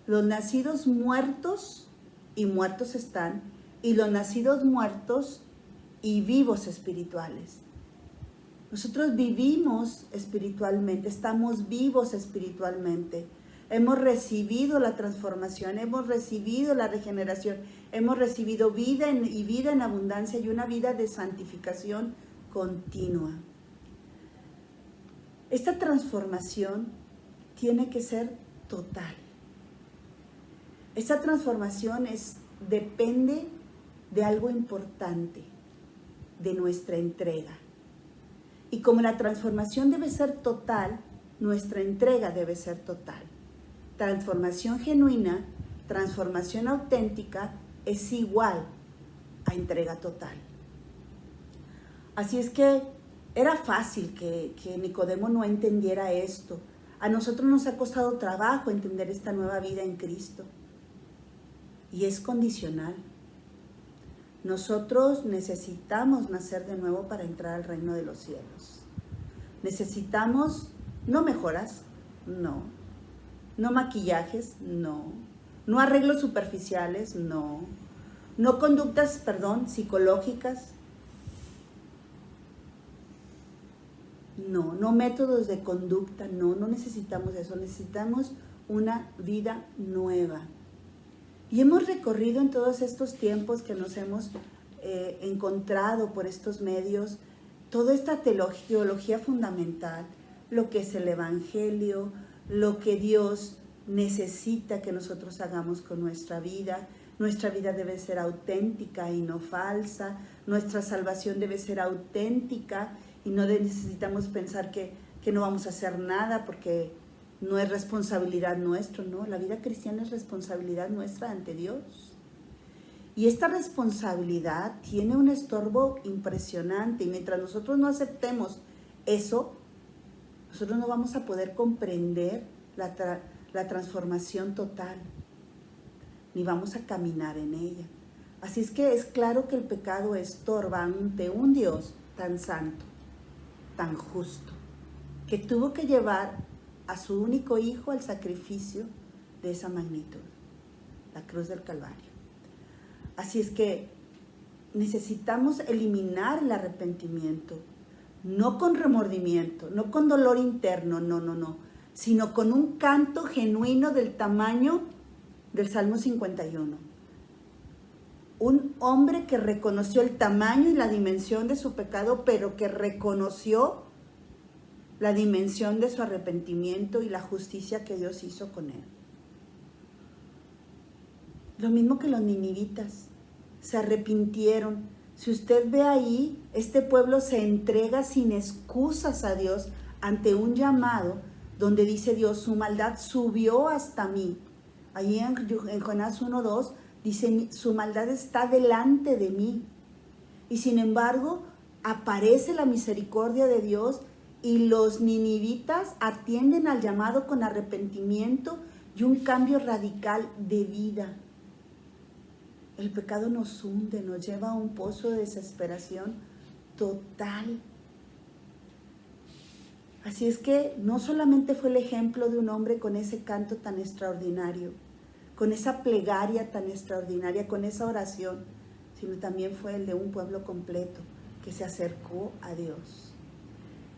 Los nacidos muertos, y muertos están, y los nacidos muertos y vivos espirituales. Nosotros vivimos espiritualmente, estamos vivos espiritualmente. Hemos recibido la transformación, hemos recibido la regeneración, hemos recibido vida y vida en abundancia y una vida de santificación continua. Esta transformación tiene que ser total. Esta transformación depende de algo importante, de nuestra entrega. Y como la transformación debe ser total, nuestra entrega debe ser total. Transformación genuina, transformación auténtica es igual a entrega total. Así es que era fácil que Nicodemo no entendiera esto. A nosotros nos ha costado trabajo entender esta nueva vida en Cristo. Y es condicional. Nosotros necesitamos nacer de nuevo para entrar al reino de los cielos. Necesitamos, no mejoras, no maquillajes, no arreglos superficiales, no conductas, psicológicas, no métodos de conducta, no necesitamos eso, necesitamos una vida nueva. Y hemos recorrido en todos estos tiempos que nos hemos encontrado por estos medios, toda esta teología fundamental, lo que es el Evangelio, lo que Dios necesita que nosotros hagamos con nuestra vida. Nuestra vida debe ser auténtica y no falsa. Nuestra salvación debe ser auténtica y no necesitamos pensar que no vamos a hacer nada porque no es responsabilidad nuestra, no. La vida cristiana es responsabilidad nuestra ante Dios. Y esta responsabilidad tiene un estorbo impresionante y mientras nosotros no aceptemos eso, nosotros no vamos a poder comprender la transformación total, ni vamos a caminar en ella. Así es que es claro que el pecado estorba ante un Dios tan santo, tan justo, que tuvo que llevar a su único hijo al sacrificio de esa magnitud, la cruz del Calvario. Así es que necesitamos eliminar el arrepentimiento, no con remordimiento, no con dolor interno, no, sino con un canto genuino del tamaño del Salmo 51. Un hombre que reconoció el tamaño y la dimensión de su pecado, pero que reconoció la dimensión de su arrepentimiento y la justicia que Dios hizo con él. Lo mismo que los ninivitas, se arrepintieron. Si usted ve ahí, este pueblo se entrega sin excusas a Dios ante un llamado donde dice Dios, su maldad subió hasta mí. Allí en Jonás 1:2 dice, su maldad está delante de mí. Y sin embargo, aparece la misericordia de Dios y los ninivitas atienden al llamado con arrepentimiento y un cambio radical de vida. El pecado nos hunde, nos lleva a un pozo de desesperación total. Así es que no solamente fue el ejemplo de un hombre con ese canto tan extraordinario, con esa plegaria tan extraordinaria, con esa oración, sino también fue el de un pueblo completo que se acercó a Dios.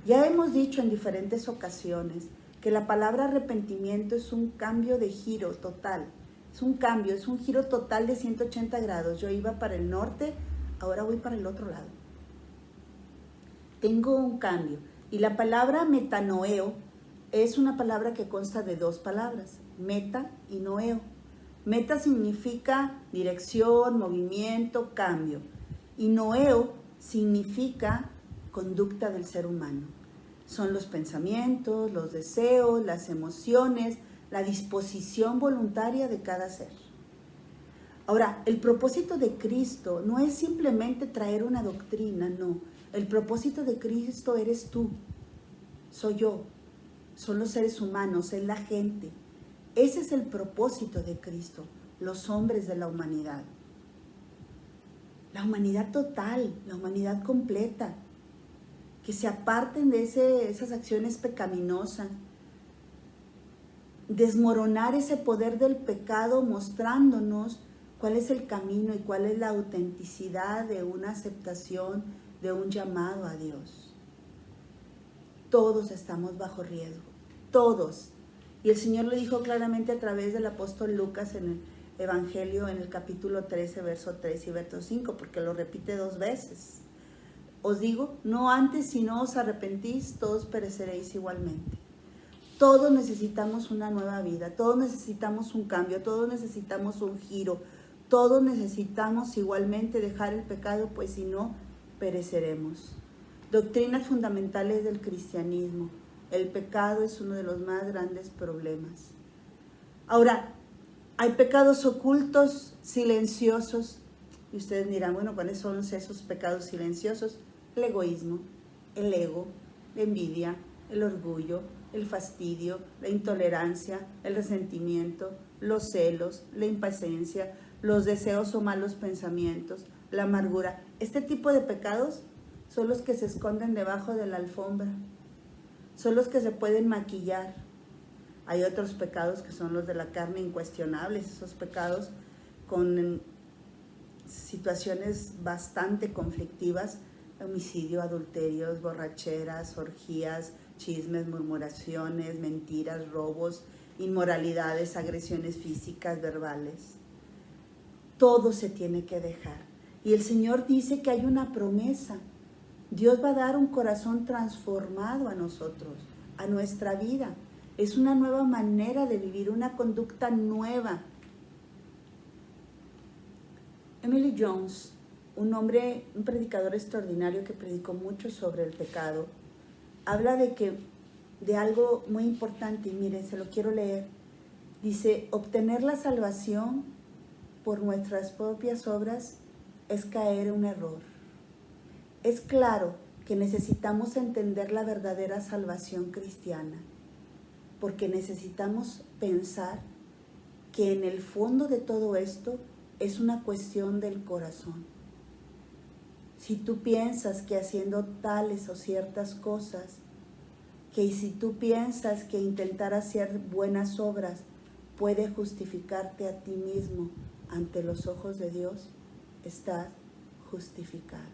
Ya hemos dicho en diferentes ocasiones que la palabra arrepentimiento es un cambio de giro total. Es un cambio, es un giro total de 180 grados. Yo iba para el norte, ahora voy para el otro lado. Tengo un cambio. Y la palabra metanoeo es una palabra que consta de dos palabras, meta y noeo. Meta significa dirección, movimiento, cambio. Y noeo significa conducta del ser humano. Son los pensamientos, los deseos, las emociones, la disposición voluntaria de cada ser. Ahora, el propósito de Cristo no es simplemente traer una doctrina, no. El propósito de Cristo eres tú, soy yo, son los seres humanos, es la gente. Ese es el propósito de Cristo, los hombres de la humanidad. La humanidad total, la humanidad completa, que se aparten de esas acciones pecaminosas, desmoronar ese poder del pecado mostrándonos cuál es el camino y cuál es la autenticidad de una aceptación, de un llamado a Dios. Todos estamos bajo riesgo, todos. Y el Señor lo dijo claramente a través del apóstol Lucas en el Evangelio, en el capítulo 13, verso 3 y verso 5, porque lo repite 2 veces. Os digo, no antes si no os arrepentís, todos pereceréis igualmente. Todos necesitamos una nueva vida, todos necesitamos un cambio, todos necesitamos un giro, todos necesitamos igualmente dejar el pecado, pues si no, pereceremos. Doctrinas fundamentales del cristianismo. El pecado es uno de los más grandes problemas. Ahora, hay pecados ocultos, silenciosos, y ustedes dirán, bueno, ¿cuáles son esos pecados silenciosos? El egoísmo, el ego, la envidia, el orgullo, el fastidio, la intolerancia, el resentimiento, los celos, la impaciencia, los deseos o malos pensamientos, la amargura. Este tipo de pecados son los que se esconden debajo de la alfombra, son los que se pueden maquillar. Hay otros pecados que son los de la carne incuestionables, esos pecados con situaciones bastante conflictivas, homicidio, adulterios, borracheras, orgías, chismes, murmuraciones, mentiras, robos, inmoralidades, agresiones físicas, verbales. Todo se tiene que dejar. Y el Señor dice que hay una promesa. Dios va a dar un corazón transformado a nosotros, a nuestra vida. Es una nueva manera de vivir, una conducta nueva. Emily Jones, un predicador extraordinario que predicó mucho sobre el pecado, habla de algo muy importante, y mire, se lo quiero leer. Dice, obtener la salvación por nuestras propias obras es caer en un error. Es claro que necesitamos entender la verdadera salvación cristiana, porque necesitamos pensar que en el fondo de todo esto es una cuestión del corazón. Si tú piensas que haciendo tales o ciertas cosas, que si tú piensas que intentar hacer buenas obras puede justificarte a ti mismo ante los ojos de Dios, estás justificado.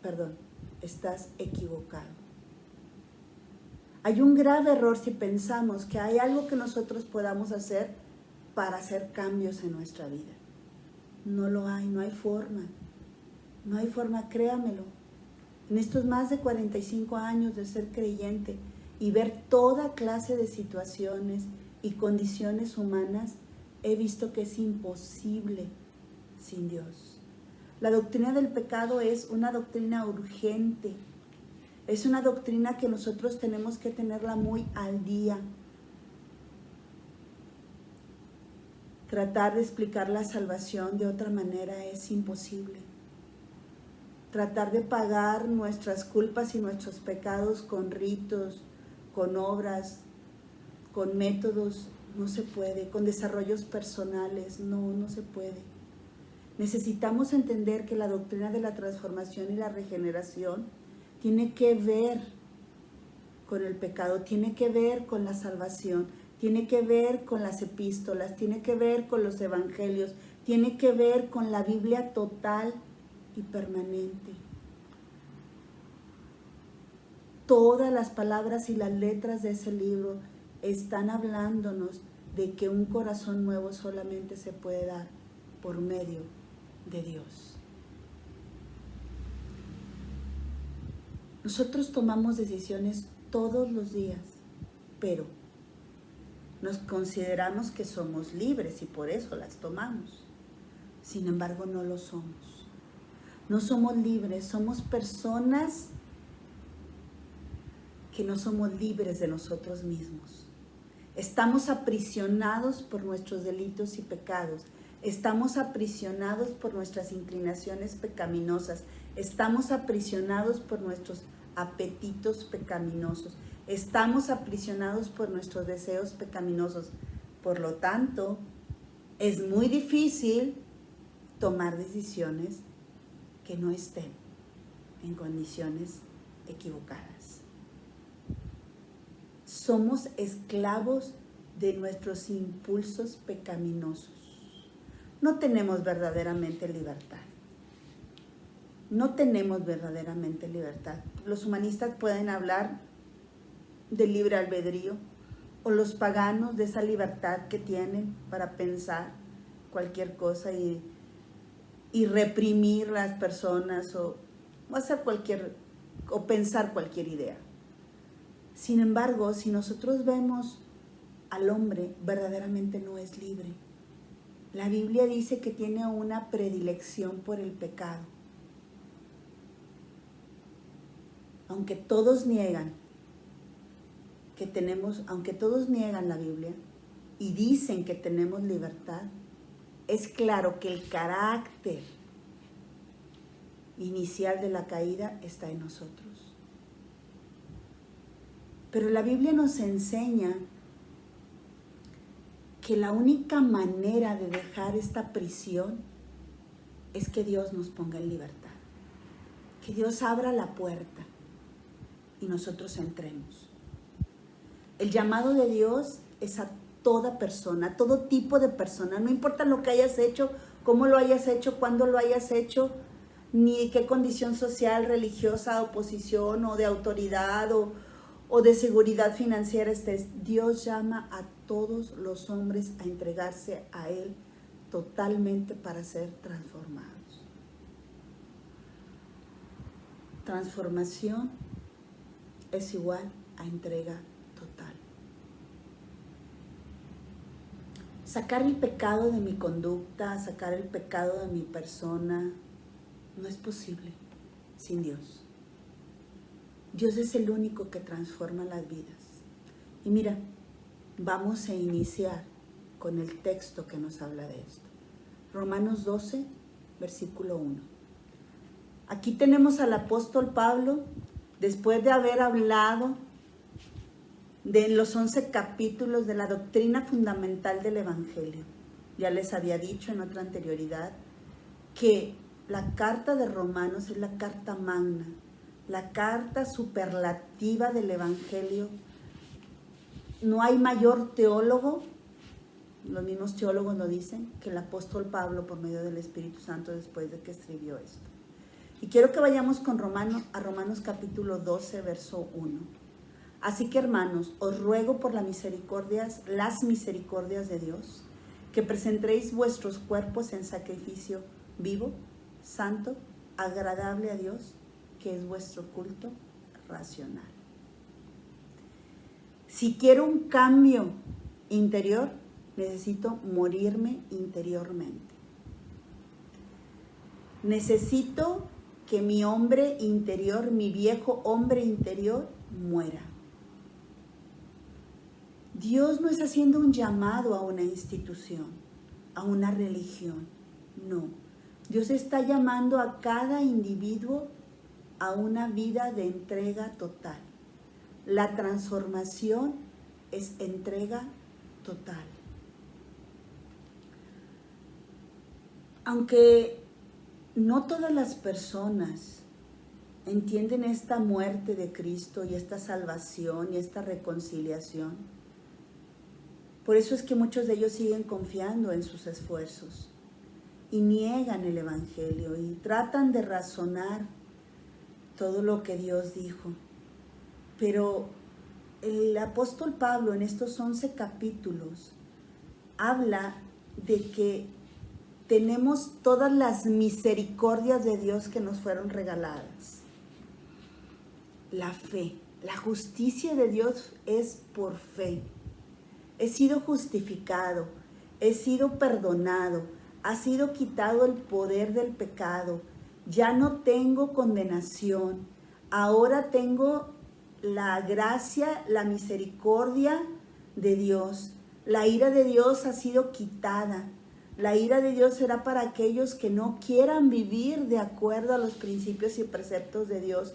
Perdón, estás equivocado. Hay un grave error si pensamos que hay algo que nosotros podamos hacer para hacer cambios en nuestra vida. No lo hay, no hay forma. No hay forma, créamelo. En estos más de 45 años de ser creyente y ver toda clase de situaciones y condiciones humanas, he visto que es imposible sin Dios. La doctrina del pecado es una doctrina urgente. Es una doctrina que nosotros tenemos que tenerla muy al día. Tratar de explicar la salvación de otra manera es imposible. Tratar de pagar nuestras culpas y nuestros pecados con ritos, con obras, con métodos, no se puede. Con desarrollos personales, no se puede. Necesitamos entender que la doctrina de la transformación y la regeneración tiene que ver con el pecado, tiene que ver con la salvación, tiene que ver con las epístolas, tiene que ver con los evangelios, tiene que ver con la Biblia total y permanente. Todas las palabras y las letras de ese libro están hablándonos de que un corazón nuevo solamente se puede dar por medio de Dios. Nosotros tomamos decisiones todos los días, pero nos consideramos que somos libres y por eso las tomamos. Sin embargo, no lo somos. No somos libres, somos personas que no somos libres de nosotros mismos. Estamos aprisionados por nuestros delitos y pecados. Estamos aprisionados por nuestras inclinaciones pecaminosas. Estamos aprisionados por nuestros apetitos pecaminosos. Estamos aprisionados por nuestros deseos pecaminosos. Por lo tanto, es muy difícil tomar decisiones que no estén en condiciones equivocadas. Somos esclavos de nuestros impulsos pecaminosos. No tenemos verdaderamente libertad. No tenemos verdaderamente libertad. Los humanistas pueden hablar de libre albedrío, o los paganos de esa libertad que tienen para pensar cualquier cosa y reprimir las personas o hacer o pensar cualquier idea. Sin embargo, si nosotros vemos al hombre, verdaderamente no es libre. La Biblia dice que tiene una predilección por el pecado. Aunque todos niegan la Biblia y dicen que tenemos libertad, es claro que el carácter inicial de la caída está en nosotros. Pero la Biblia nos enseña que la única manera de dejar esta prisión es que Dios nos ponga en libertad, que Dios abra la puerta y nosotros entremos. El llamado de Dios es a toda persona, a todo tipo de persona, no importa lo que hayas hecho, cómo lo hayas hecho, cuándo lo hayas hecho, ni qué condición social, religiosa, o posición, o de autoridad, o de seguridad financiera estés. Dios llama a todos los hombres a entregarse a Él totalmente para ser transformados. Transformación es igual a entrega total. Sacar el pecado de mi conducta, sacar el pecado de mi persona, no es posible sin Dios. Dios es el único que transforma las vidas. Y mira, vamos a iniciar con el texto que nos habla de esto. Romanos 12, versículo 1. Aquí tenemos al apóstol Pablo, después de haber hablado de los 11 capítulos de la doctrina fundamental del Evangelio. Ya les había dicho en otra anterioridad que la carta de Romanos es la carta magna, la carta superlativa del Evangelio. No hay mayor teólogo los mismos teólogos lo dicen, que el apóstol Pablo por medio del Espíritu Santo después de que escribió esto. Y quiero que vayamos con Romanos capítulo 12, verso 1. Así que hermanos, os ruego por las misericordias de Dios, que presentéis vuestros cuerpos en sacrificio vivo, santo, agradable a Dios, que es vuestro culto racional. Si quiero un cambio interior, necesito morirme interiormente. Necesito que mi hombre interior, mi viejo hombre interior, muera. Dios no está haciendo un llamado a una institución, a una religión, no. Dios está llamando a cada individuo a una vida de entrega total. La transformación es entrega total. Aunque no todas las personas entienden esta muerte de Cristo y esta salvación y esta reconciliación, por eso es que muchos de ellos siguen confiando en sus esfuerzos y niegan el Evangelio y tratan de razonar todo lo que Dios dijo. Pero el apóstol Pablo en estos 11 capítulos habla de que tenemos todas las misericordias de Dios que nos fueron regaladas. La fe, la justicia de Dios es por fe. He sido justificado, he sido perdonado, ha sido quitado el poder del pecado, ya no tengo condenación, ahora tengo la gracia, la misericordia de Dios. La ira de Dios ha sido quitada. La ira de Dios será para aquellos que no quieran vivir de acuerdo a los principios y preceptos de Dios.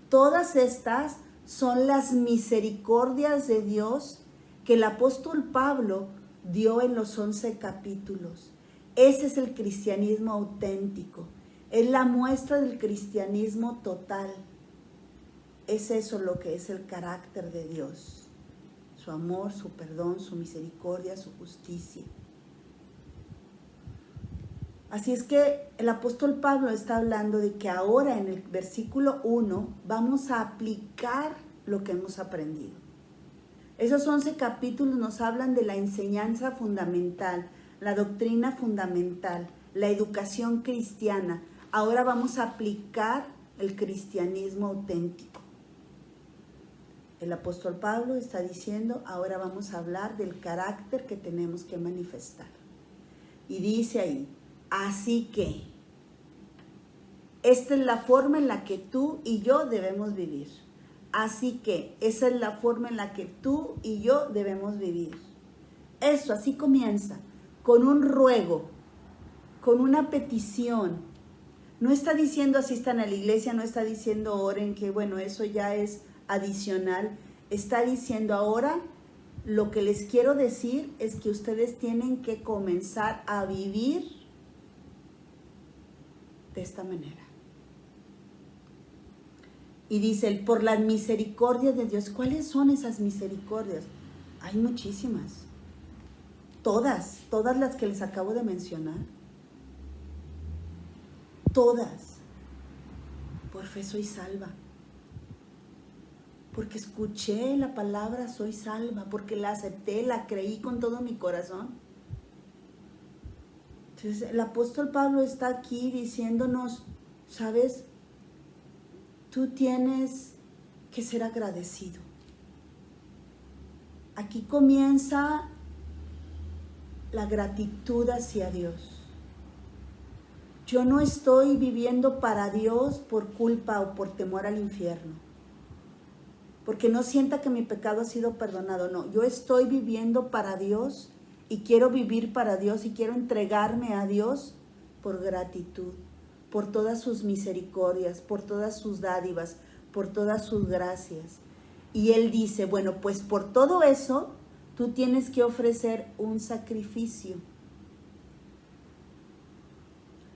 Todas estas son las misericordias de Dios que el apóstol Pablo dio en los 11 capítulos. Ese es el cristianismo auténtico. Es la muestra del cristianismo total. Es eso lo que es el carácter de Dios. Su amor, su perdón, su misericordia, su justicia. Así es que el apóstol Pablo está hablando de que ahora en el versículo 1 vamos a aplicar lo que hemos aprendido. Esos 11 capítulos nos hablan de la enseñanza fundamental, la doctrina fundamental, la educación cristiana. Ahora vamos a aplicar el cristianismo auténtico. El apóstol Pablo está diciendo, ahora vamos a hablar del carácter que tenemos que manifestar. Y dice ahí, así que, esta es la forma en la que tú y yo debemos vivir. Así que, esa es la forma en la que tú y yo debemos vivir. Eso, así comienza, con un ruego, con una petición. No está diciendo asistan a la iglesia, no está diciendo oren, que bueno, eso ya es adicional. Está diciendo ahora, lo que les quiero decir es que ustedes tienen que comenzar a vivir de esta manera. Y dice, por las misericordias de Dios. ¿Cuáles son esas misericordias? Hay muchísimas. Todas las que les acabo de mencionar. Todas. Por fe soy salva. Porque escuché la palabra soy salva. Porque la acepté, la creí con todo mi corazón. Entonces el apóstol Pablo está aquí diciéndonos, ¿sabes? Tú tienes que ser agradecido. Aquí comienza la gratitud hacia Dios. Yo no estoy viviendo para Dios por culpa o por temor al infierno. Porque no sienta que mi pecado ha sido perdonado. No, yo estoy viviendo para Dios y quiero vivir para Dios y quiero entregarme a Dios por gratitud, por todas sus misericordias, por todas sus dádivas, por todas sus gracias. Y él dice, bueno, pues por todo eso, tú tienes que ofrecer un sacrificio.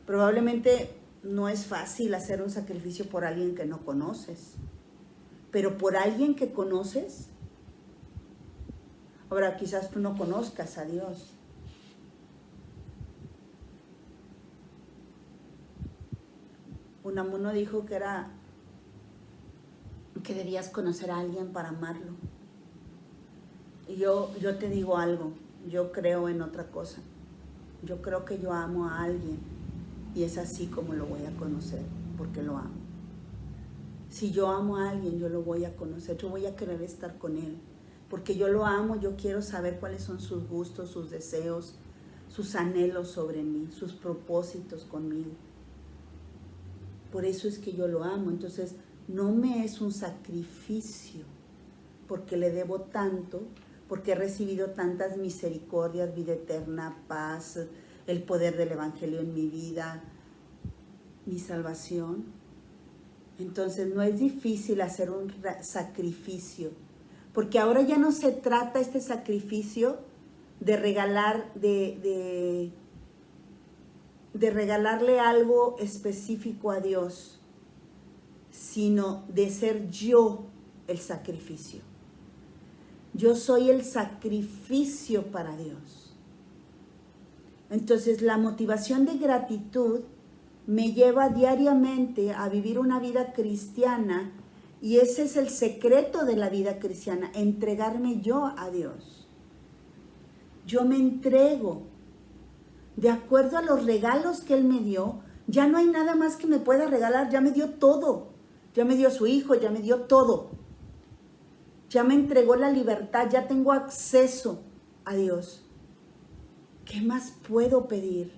Probablemente no es fácil hacer un sacrificio por alguien que no conoces, pero por alguien que conoces. Ahora, quizás tú no conozcas a Dios, Unamuno dijo que debías conocer a alguien para amarlo. Y yo te digo algo, yo creo en otra cosa. Yo creo que yo amo a alguien y es así como lo voy a conocer, porque lo amo. Si yo amo a alguien, yo lo voy a conocer, yo voy a querer estar con él, porque yo lo amo, yo quiero saber cuáles son sus gustos, sus deseos, sus anhelos sobre mí, sus propósitos conmigo. Por eso es que yo lo amo. Entonces, no me es un sacrificio, porque le debo tanto, porque he recibido tantas misericordias, vida eterna, paz, el poder del Evangelio en mi vida, mi salvación. Entonces, no es difícil hacer un sacrificio, porque ahora ya no se trata este sacrificio de regalarle algo específico a Dios, sino de ser yo el sacrificio. Yo soy el sacrificio para Dios. Entonces, la motivación de gratitud me lleva diariamente a vivir una vida cristiana, y ese es el secreto de la vida cristiana, entregarme yo a Dios. Yo me entrego de acuerdo a los regalos que Él me dio. Ya no hay nada más que me pueda regalar, ya me dio todo. Ya me dio su hijo, ya me dio todo. Ya me entregó la libertad, ya tengo acceso a Dios. ¿Qué más puedo pedir?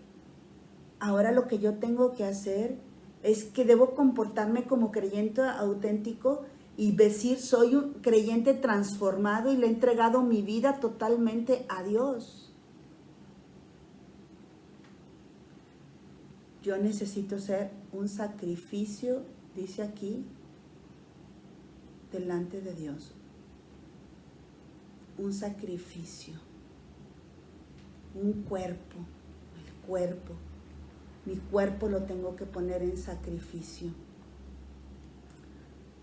Ahora lo que yo tengo que hacer es que debo comportarme como creyente auténtico y decir, soy un creyente transformado y le he entregado mi vida totalmente a Dios. Yo necesito ser un sacrificio, dice aquí, delante de Dios. Un sacrificio. Un cuerpo. El cuerpo. Mi cuerpo lo tengo que poner en sacrificio.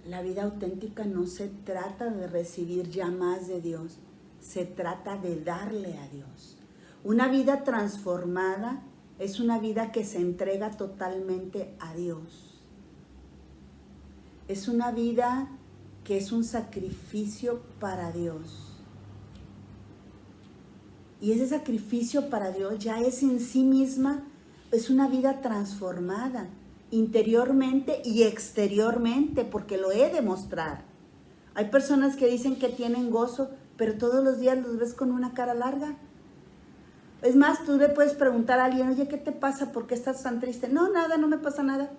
La vida auténtica no se trata de recibir ya más de Dios, se trata de darle a Dios. Una vida transformada es una vida que se entrega totalmente a Dios. Es una vida que es un sacrificio para Dios. Y ese sacrificio para Dios ya es en sí misma, es una vida transformada, interiormente y exteriormente, porque lo he de mostrar. Hay personas que dicen que tienen gozo, pero todos los días los ves con una cara larga. Es más, tú le puedes preguntar a alguien, oye, ¿qué te pasa? ¿Por qué estás tan triste? No, nada, no me pasa nada.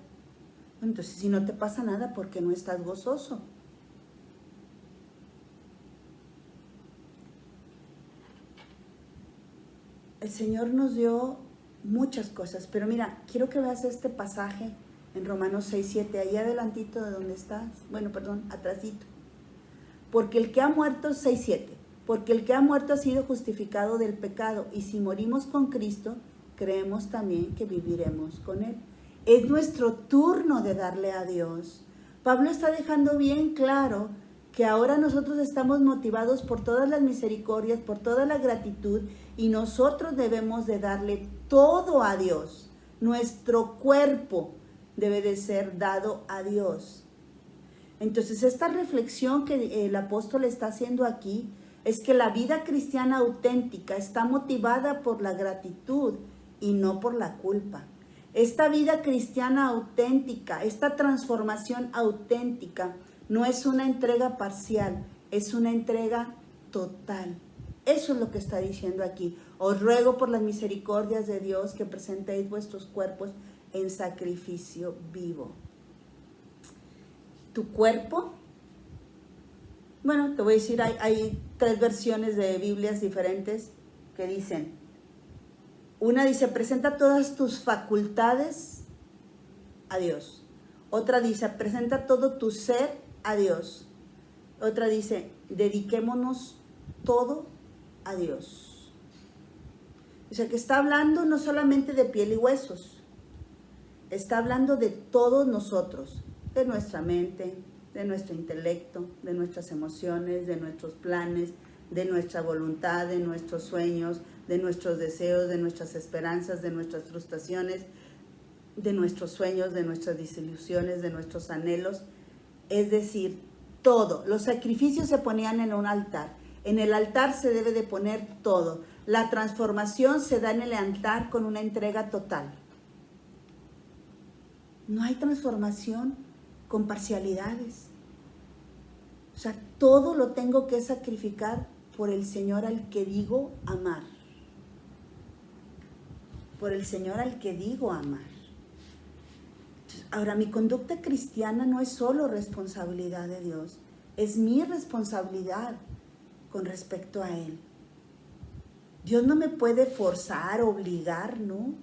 Entonces, si no te pasa nada, ¿por qué no estás gozoso? El Señor nos dio muchas cosas, pero mira, quiero que veas este pasaje en Romanos 6:7, ahí adelantito de donde estás, atrasito. Porque el que ha muerto, 6:7, porque el que ha muerto ha sido justificado del pecado, y si morimos con Cristo, creemos también que viviremos con Él. Es nuestro turno de darle a Dios. Pablo está dejando bien claro que ahora nosotros estamos motivados por todas las misericordias, por toda la gratitud, y nosotros debemos de darle todo a Dios. Nuestro cuerpo debe de ser dado a Dios. Entonces, esta reflexión que el apóstol está haciendo aquí es que la vida cristiana auténtica está motivada por la gratitud y no por la culpa. Esta vida cristiana auténtica, esta transformación auténtica, no es una entrega parcial, es una entrega total. Eso es lo que está diciendo aquí. Os ruego por las misericordias de Dios que presentéis vuestros cuerpos en sacrificio vivo. Tu cuerpo, bueno, te voy a decir, hay 3 versiones de Biblias diferentes que dicen. Una dice, presenta todas tus facultades a Dios. Otra dice, presenta todo tu ser a Dios. Otra dice, dediquémonos todo a Dios. O sea que está hablando no solamente de piel y huesos, está hablando de todos nosotros, de nuestra mente, de nuestro intelecto, de nuestras emociones, de nuestros planes, de nuestra voluntad, de nuestros sueños, de nuestros deseos, de nuestras esperanzas, de nuestras frustraciones, de nuestros sueños, de nuestras desilusiones, de nuestros anhelos. Es decir, todo. Los sacrificios se ponían en un altar. En el altar se debe de poner todo. La transformación se da en el altar con una entrega total. No hay transformación con parcialidades. O sea, todo lo tengo que sacrificar por el Señor al que digo amar. Por el Señor al que digo amar. Ahora, mi conducta cristiana no es solo responsabilidad de Dios, es mi responsabilidad con respecto a Él. Dios no me puede forzar, obligar, ¿no?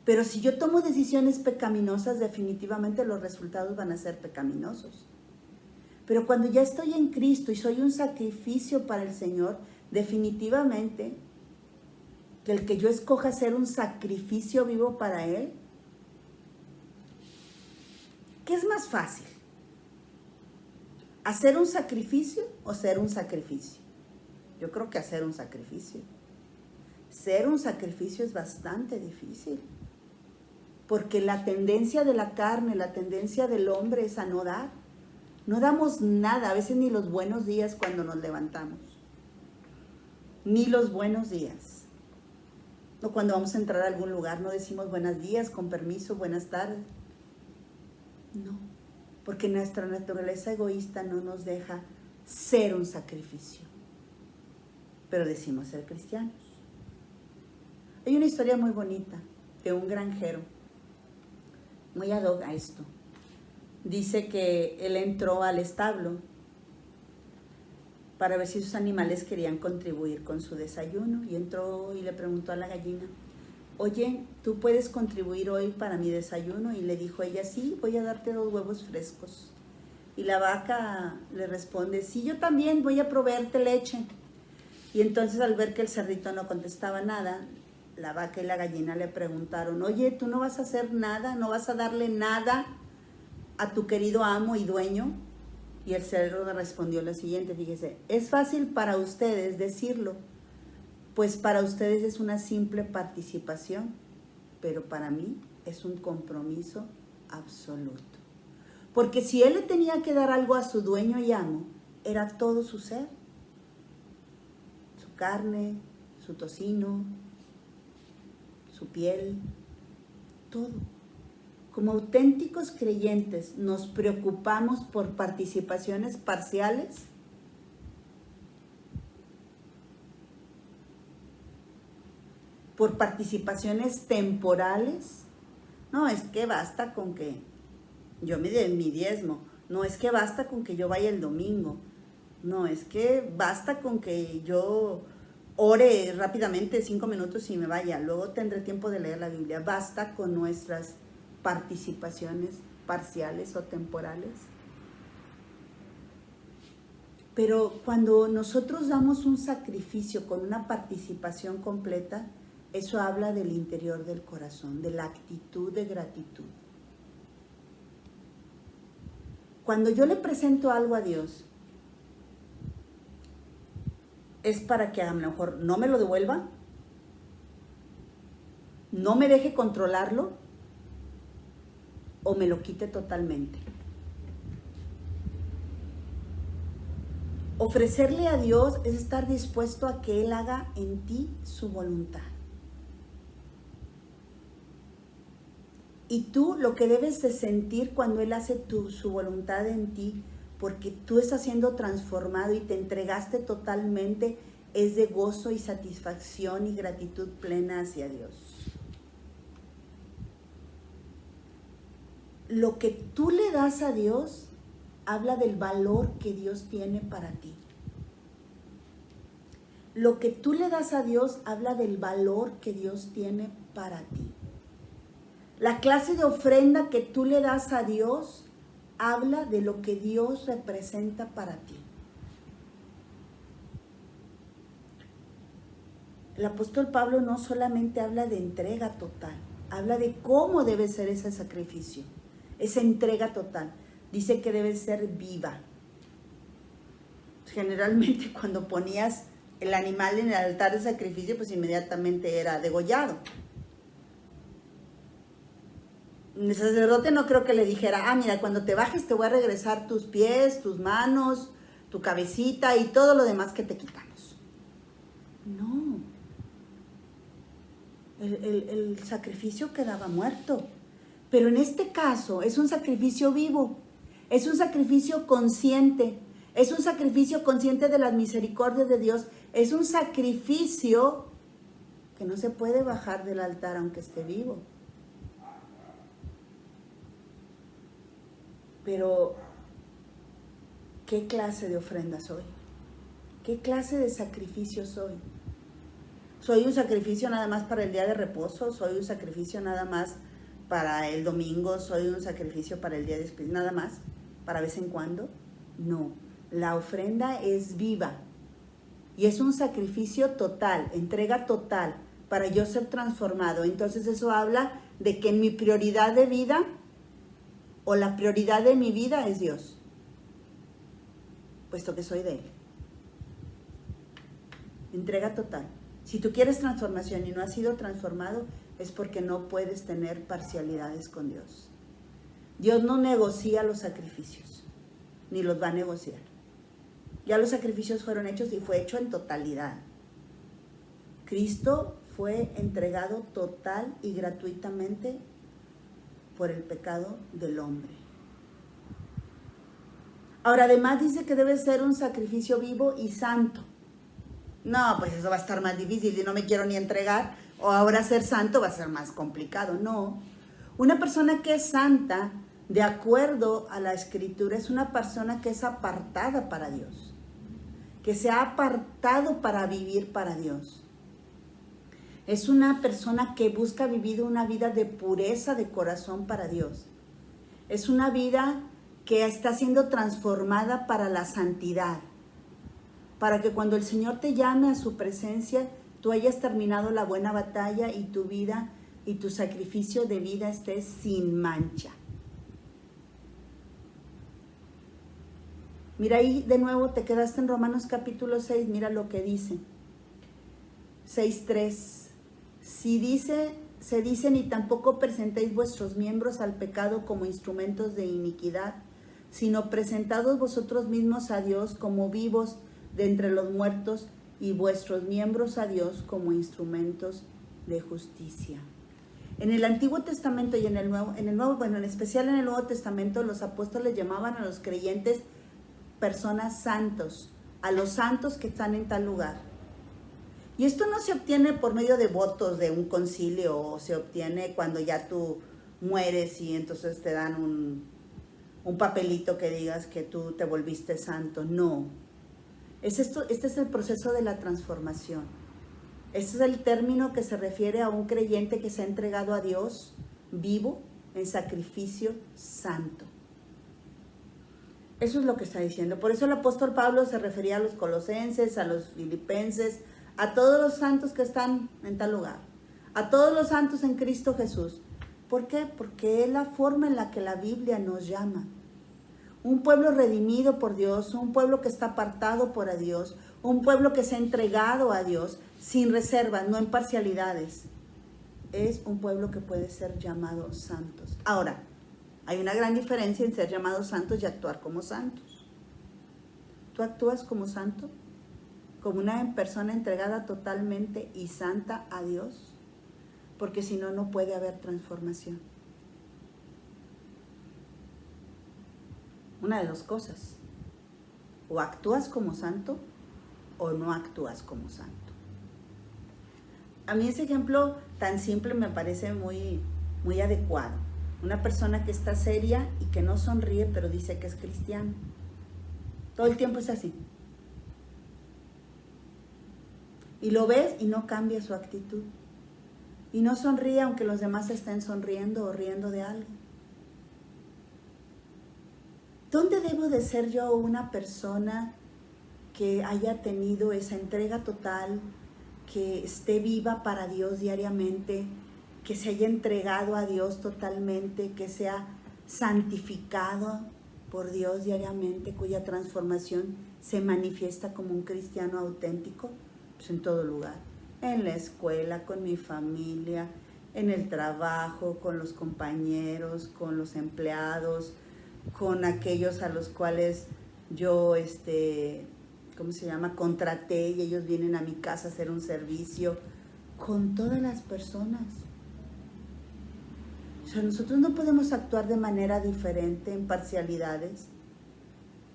Pero si yo tomo decisiones pecaminosas, definitivamente los resultados van a ser pecaminosos. Pero cuando ya estoy en Cristo y soy un sacrificio para el Señor, definitivamente que el que yo escoja ser un sacrificio vivo para Él, ¿qué es más fácil? ¿Hacer un sacrificio o ser un sacrificio? Yo creo que hacer un sacrificio. Ser un sacrificio es bastante difícil. Porque la tendencia de la carne, la tendencia del hombre es a no dar. No damos nada, a veces ni los buenos días cuando nos levantamos. Ni los buenos días. O cuando vamos a entrar a algún lugar no decimos buenos días, con permiso, buenas tardes. No, porque nuestra naturaleza egoísta no nos deja ser un sacrificio. Pero decimos ser cristianos. Hay una historia muy bonita de un granjero, muy ad hoc a esto. Dice que él entró al establo para ver si sus animales querían contribuir con su desayuno y entró y le preguntó a la gallina: oye, ¿tú puedes contribuir hoy para mi desayuno? Y le dijo ella: sí, voy a darte 2 huevos frescos. Y la vaca le responde: sí, yo también voy a proveerte leche. Y entonces, al ver que el cerdito no contestaba nada, la vaca y la gallina le preguntaron: oye, ¿tú no vas a hacer nada? ¿No vas a darle nada a tu querido amo y dueño? Y el cerdo respondió lo siguiente, fíjese: es fácil para ustedes decirlo, pues para ustedes es una simple participación, pero para mí es un compromiso absoluto. Porque si él le tenía que dar algo a su dueño y amo, era todo su ser. Su carne, su tocino, su piel, todo. Como auténticos creyentes, ¿nos preocupamos por participaciones parciales? ¿Por participaciones temporales? No, es que basta con que yo me dé mi diezmo. No, es que basta con que yo vaya el domingo. No, es que basta con que yo ore rápidamente 5 minutos y me vaya. Luego tendré tiempo de leer la Biblia. Basta con nuestras participaciones parciales o temporales. Pero cuando nosotros damos un sacrificio con una participación completa, eso habla del interior del corazón, de la actitud de gratitud. Cuando yo le presento algo a Dios, es para que a lo mejor no me lo devuelva, no me deje controlarlo o me lo quite totalmente. Ofrecerle a Dios es estar dispuesto a que Él haga en ti su voluntad. Y tú lo que debes de sentir cuando Él hace su voluntad en ti, porque tú estás siendo transformado y te entregaste totalmente, es de gozo y satisfacción y gratitud plena hacia Dios. Lo que tú le das a Dios habla del valor que Dios tiene para ti. Lo que tú le das a Dios habla del valor que Dios tiene para ti. La clase de ofrenda que tú le das a Dios habla de lo que Dios representa para ti. El apóstol Pablo no solamente habla de entrega total, habla de cómo debe ser ese sacrificio, esa entrega total. Dice que debe ser viva. Generalmente cuando ponías el animal en el altar de sacrificio, pues inmediatamente era degollado. El sacerdote no creo que le dijera, mira, cuando te bajes te voy a regresar tus pies, tus manos, tu cabecita y todo lo demás que te quitamos. No. El sacrificio quedaba muerto. Pero en este caso es un sacrificio vivo, es un sacrificio consciente, es un sacrificio consciente de las misericordias de Dios, es un sacrificio que no se puede bajar del altar aunque esté vivo. Pero, ¿qué clase de ofrenda soy? ¿Qué clase de sacrificio soy? ¿Soy un sacrificio nada más para el día de reposo? ¿Soy un sacrificio nada más para el domingo? ¿Soy un sacrificio para el día de Espíritu? ¿Nada más? ¿Para vez en cuando? No. La ofrenda es viva y es un sacrificio total, entrega total para yo ser transformado. Entonces eso habla de que en mi prioridad de vida o la prioridad de mi vida es Dios, puesto que soy de Él. Entrega total. Si tú quieres transformación y no has sido transformado, es porque no puedes tener parcialidades con Dios. Dios no negocia los sacrificios, ni los va a negociar. Ya los sacrificios fueron hechos y fue hecho en totalidad. Cristo fue entregado total y gratuitamente por el pecado del hombre. Ahora, además dice que debe ser un sacrificio vivo y santo. No, pues eso va a estar más difícil y no me quiero ni entregar. O ahora ser santo va a ser más complicado. No. Una persona que es santa, de acuerdo a la Escritura, es una persona que es apartada para Dios. Que se ha apartado para vivir para Dios. Es una persona que busca vivir una vida de pureza de corazón para Dios. Es una vida que está siendo transformada para la santidad. Para que cuando el Señor te llame a su presencia, tú hayas terminado la buena batalla y tu vida y tu sacrificio de vida esté sin mancha. Mira ahí de nuevo, te quedaste en Romanos capítulo 6, mira lo que dice. 6:3. Se dice, ni tampoco presentéis vuestros miembros al pecado como instrumentos de iniquidad, sino presentados vosotros mismos a Dios como vivos de entre los muertos y vuestros miembros a Dios como instrumentos de justicia. En el Antiguo Testamento y en el Nuevo, bueno, en especial en el Nuevo Testamento, los apóstoles llamaban a los creyentes personas santos, a los santos que están en tal lugar. Y esto no se obtiene por medio de votos de un concilio, o se obtiene cuando ya tú mueres y entonces te dan un papelito que digas que tú te volviste santo. No. Este es el proceso de la transformación. Este es el término que se refiere a un creyente que se ha entregado a Dios vivo en sacrificio santo. Eso es lo que está diciendo. Por eso el apóstol Pablo se refería a los colosenses, a los filipenses, a todos los santos que están en tal lugar, a todos los santos en Cristo Jesús. ¿Por qué? Porque es la forma en la que la Biblia nos llama. Un pueblo redimido por Dios, un pueblo que está apartado por Dios, un pueblo que se ha entregado a Dios sin reservas, no en parcialidades. Es un pueblo que puede ser llamado santos. Ahora, hay una gran diferencia en ser llamados santos y actuar como santos. ¿Tú actúas como santo? ¿Como una persona entregada totalmente y santa a Dios? Porque si no, no puede haber transformación. Una de dos cosas. O actúas como santo o no actúas como santo. A mí ese ejemplo tan simple me parece muy, muy adecuado. Una persona que está seria y que no sonríe, pero dice que es cristiano. Todo el tiempo es así. Y lo ves y no cambia su actitud. Y no sonríe aunque los demás estén sonriendo o riendo de algo. ¿Dónde debo de ser yo una persona que haya tenido esa entrega total, que esté viva para Dios diariamente, que se haya entregado a Dios totalmente, que sea santificado por Dios diariamente, cuya transformación se manifiesta como un cristiano auténtico? Pues en todo lugar, en la escuela, con mi familia, en el trabajo, con los compañeros, con los empleados, con aquellos a los cuales yo, contraté y ellos vienen a mi casa a hacer un servicio, con todas las personas. O sea, nosotros no podemos actuar de manera diferente, en parcialidades.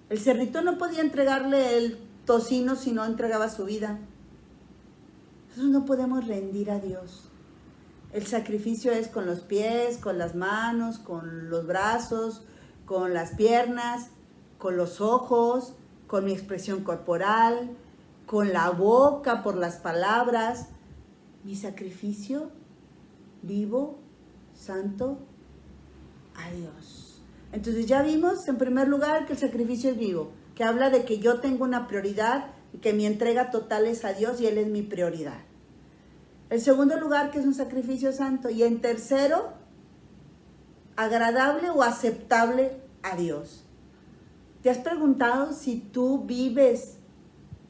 El cerdito no podía entregarle el tocino si no entregaba su vida. Nosotros no podemos rendir a Dios. El sacrificio es con los pies, con las manos, con los brazos, con las piernas, con los ojos, con mi expresión corporal, con la boca, por las palabras. Mi sacrificio vivo, santo, a Dios. Entonces ya vimos en primer lugar que el sacrificio es vivo, que habla de que yo tengo una prioridad y que mi entrega total es a Dios y Él es mi prioridad. En segundo lugar, que es un sacrificio santo. Y en tercero, agradable o aceptable a Dios. ¿Te has preguntado si tú vives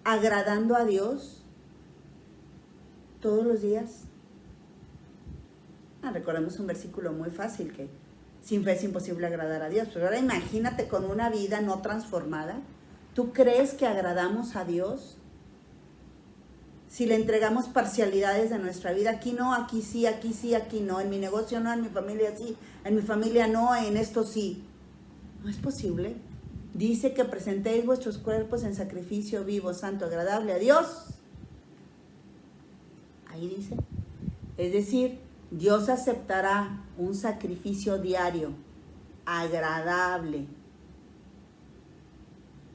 agradando a Dios todos los días? Recordemos un versículo muy fácil, que sin fe es imposible agradar a Dios. Pero ahora imagínate con una vida no transformada. ¿Tú crees que agradamos a Dios? Si le entregamos parcialidades de nuestra vida, aquí no, aquí sí, aquí no, en mi negocio no, en mi familia sí, en mi familia no, en esto sí. No es posible. Dice que presentéis vuestros cuerpos en sacrificio vivo, santo, agradable a Dios. Ahí dice. Es decir, Dios aceptará un sacrificio diario, agradable,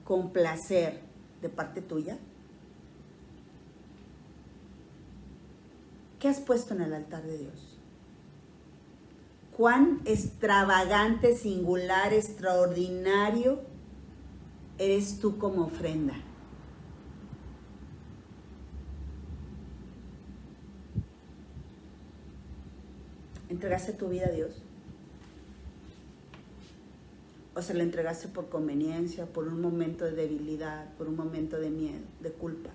con placer, de parte tuya. ¿Qué has puesto en el altar de Dios? ¿Cuán extravagante, singular, extraordinario eres tú como ofrenda? ¿Entregaste tu vida a Dios? ¿O se la entregaste por conveniencia, por un momento de debilidad, por un momento de miedo, de culpa?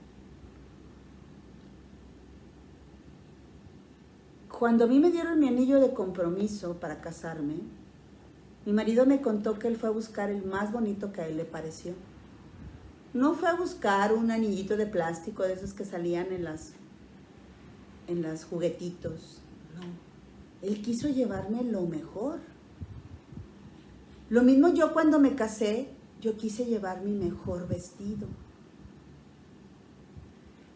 Cuando a mí me dieron mi anillo de compromiso para casarme, mi marido me contó que él fue a buscar el más bonito que a él le pareció. No fue a buscar un anillito de plástico de esos que salían en las juguetitos. No, él quiso llevarme lo mejor. Lo mismo yo cuando me casé, yo quise llevar mi mejor vestido.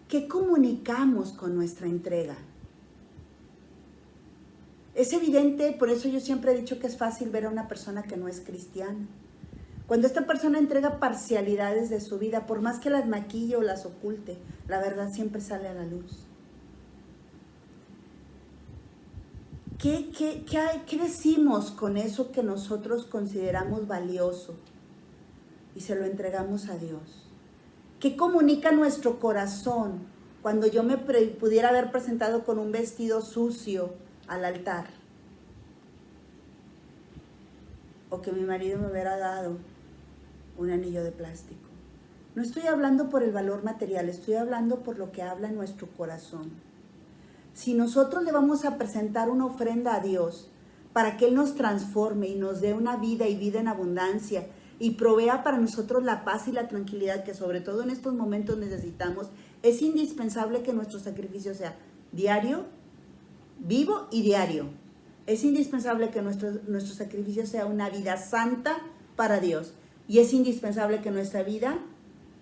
¿Qué comunicamos con nuestra entrega? Es evidente, por eso yo siempre he dicho que es fácil ver a una persona que no es cristiana. Cuando esta persona entrega parcialidades de su vida, por más que las maquille o las oculte, la verdad siempre sale a la luz. ¿Qué decimos con eso que nosotros consideramos valioso y se lo entregamos a Dios? ¿Qué comunica nuestro corazón cuando yo me pudiera haber presentado con un vestido sucio al altar? O que mi marido me hubiera dado un anillo de plástico. No estoy hablando por el valor material, estoy hablando por lo que habla nuestro corazón. Si nosotros le vamos a presentar una ofrenda a Dios para que Él nos transforme y nos dé una vida y vida en abundancia y provea para nosotros la paz y la tranquilidad que sobre todo en estos momentos necesitamos, es indispensable que nuestro sacrificio sea diario, vivo y diario. Es indispensable que nuestro sacrificio sea una vida santa para Dios. Y es indispensable que nuestra vida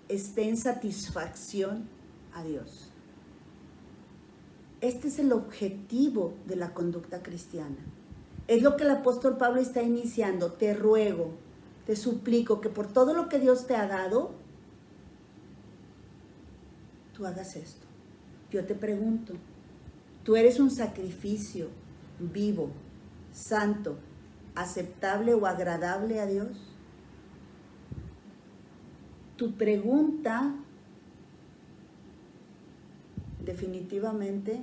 esté en satisfacción a Dios. Este es el objetivo de la conducta cristiana. Es lo que el apóstol Pablo está iniciando. Te ruego, te suplico que por todo lo que Dios te ha dado, tú hagas esto. Yo te pregunto, ¿tú eres un sacrificio vivo, santo, aceptable o agradable a Dios? Tu pregunta definitivamente